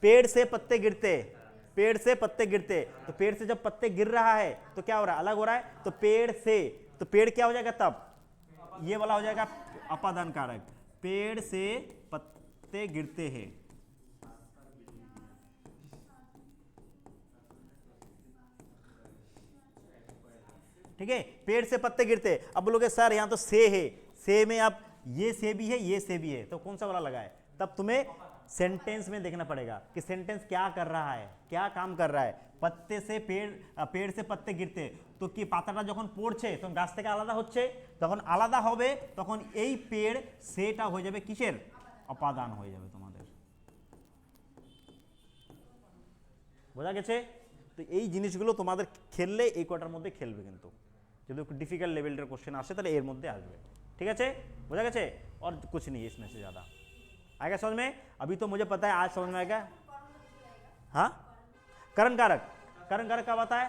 Speaker 1: पेड़ से पत्ते गिरते, पेड़ से पत्ते गिरते, तो पेड़ से जब पत्ते गिर रहा है तो क्या हो रहा है, अलग हो रहा है। तो पेड़ से, तो पेड़ क्या हो जाएगा तब, ये वाला हो जाएगा अपादान कारक। पेड़ से पत्ते गिरते हैं, ठीक है, पेड़ से पत्ते गिरते। अब बोलोगे सर यहाँ तो से है, से में अब ये से भी है, ये से भी है, तो कौन सा वाला लगा है। तब तुम्हें सेंटेंस में देखना पड़ेगा कि सेंटेंस क्या कर रहा है, क्या काम कर रहा है। पत्ते से पेड़ से पत्ते गिरते, तो कि পাতাটা যখন পড়ছে তখন গাছ থেকে আলাদা হচ্ছে, তখন আলাদা হবে, তখন এই পেड़ সেটা হয়ে যাবে কিসের, অপাদান হয়ে যাবে তোমাদের। বোঝা গেছে। তো এই জিনিসগুলো তোমাদের খেললে এই কটার মধ্যে খেলবে, কিন্তু যদি একটু ডিফিকাল্ট লেভেলের কোশ্চেন আসে তাহলে এর মধ্যে আসবে, ঠিক আছে। বোঝা গেছে। और कुछ नहीं है इसमें से ज़्यादा। आएगा समझ में। अभी तो मुझे पता है आज समझ में आएगा। हाँ, करण कारक, करण कारक क्या होता है,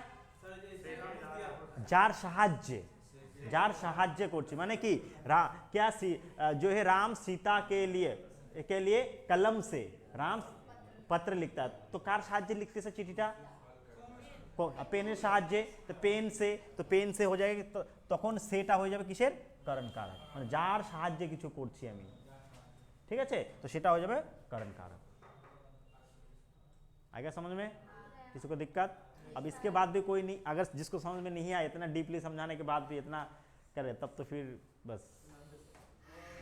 Speaker 1: जार साहाज्य, जार साहाज्य করছে মানে কি, क्या जो है राम सीता के लिए कलम से राम पत्र लिखता है, तो कार साहाज्य लिखते से चिठीटा, পেনের সাহায্যে, তো পেন সে হয়ে যাবে, তখন সেটা হয়ে যাবে কিসের, करण कारक, মানে যার সাহায্যে কিছু করছি আমি, ঠিক আছে। তো সেটা হয়ে যাবে करण कारक। आ गया समझ में, किसी को दिक्कत। अब इसके बाद भी कोई नहीं, अगर जिसको समझ में नहीं आया, इतना डीपली समझाने के बाद भी इतना करे, तब तो फिर बस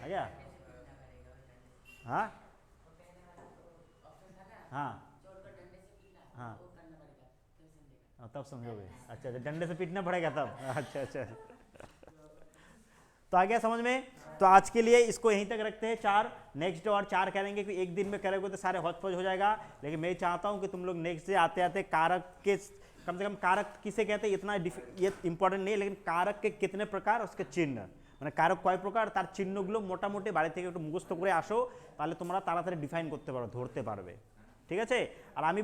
Speaker 1: आ गया। हाँ हाँ हाँ, तब समझोगे। अच्छा, डंडे से पीटना पड़ेगा तब। अच्छा अच्छा, तो आ गया समझ में। तो आज के लिए इसको यहीं तक रखते हैं। 4 नेक्स्ट और 4 करेंगे, कि एक दिन में करेंगे तो सारे हौच पौच हो जाएगा। लेकिन मैं चाहता हूं कि तुम लोग नेक्स्ट डे आते आते कारक के, कम से कम कारक किसे कहते हैं इतना ये इंपॉर्टेंट नहीं है, लेकिन कारक के कितने प्रकार, उसके चिन्ह, মানে কারক কয় প্রকার তার চিহ্নগুলো মোটামুটি বাড়ি থেকে একটু মুখস্থ করে আসো, তাহলে তোমরা তাড়াতাড়ি ডিফাইন করতে পারো, ধরতে পারবে, ঠিক আছে। আর আমি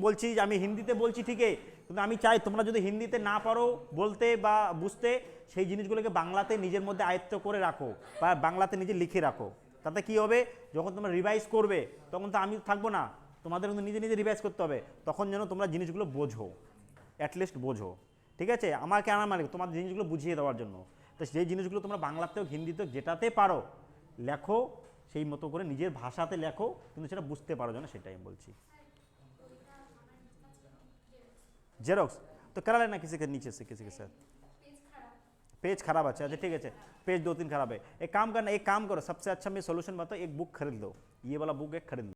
Speaker 1: বলছি যে আমি হিন্দিতে বলছি ঠিকই, কিন্তু আমি চাই তোমরা যদি হিন্দিতে না পারো বলতে বা বুঝতে, সেই জিনিসগুলোকে বাংলাতে নিজের মধ্যে আয়ত্ত করে রাখো বা বাংলাতে নিজে লিখে রাখো। তাতে কি হবে, যখন তোমরা রিভাইজ করবে তখন তো আমি থাকবো না, তোমাদের কিন্তু নিজে নিজে রিভাইজ করতে হবে, তখন যেন তোমরা জিনিসগুলো বোঝো, অ্যাটলিস্ট বোঝো, ঠিক আছে। আমাকে আনা মানে তোমাদের জিনিসগুলো বুঝিয়ে দেওয়ার জন্য। তো সেই জিনিসগুলো তোমরা বাংলাতেও হিন্দিতেও যেটাতে পারো লেখো, সেই মতো করে নিজের ভাষাতে লেখো, কিন্তু সেটা বুঝতে পারো যেন, সেটাই আমি বলছি। जेरोक्स तो करा लेना किसी के नीचे से, किसी के साथ। पेज खराब, अच्छा अच्छा ठीक है, पेज 2-3 खराब है। एक काम करना, एक काम करो, सबसे अच्छा मैं सोल्यूशन बताओ, एक बुक खरीद लो, ये वाला बुक एक खरीद लो।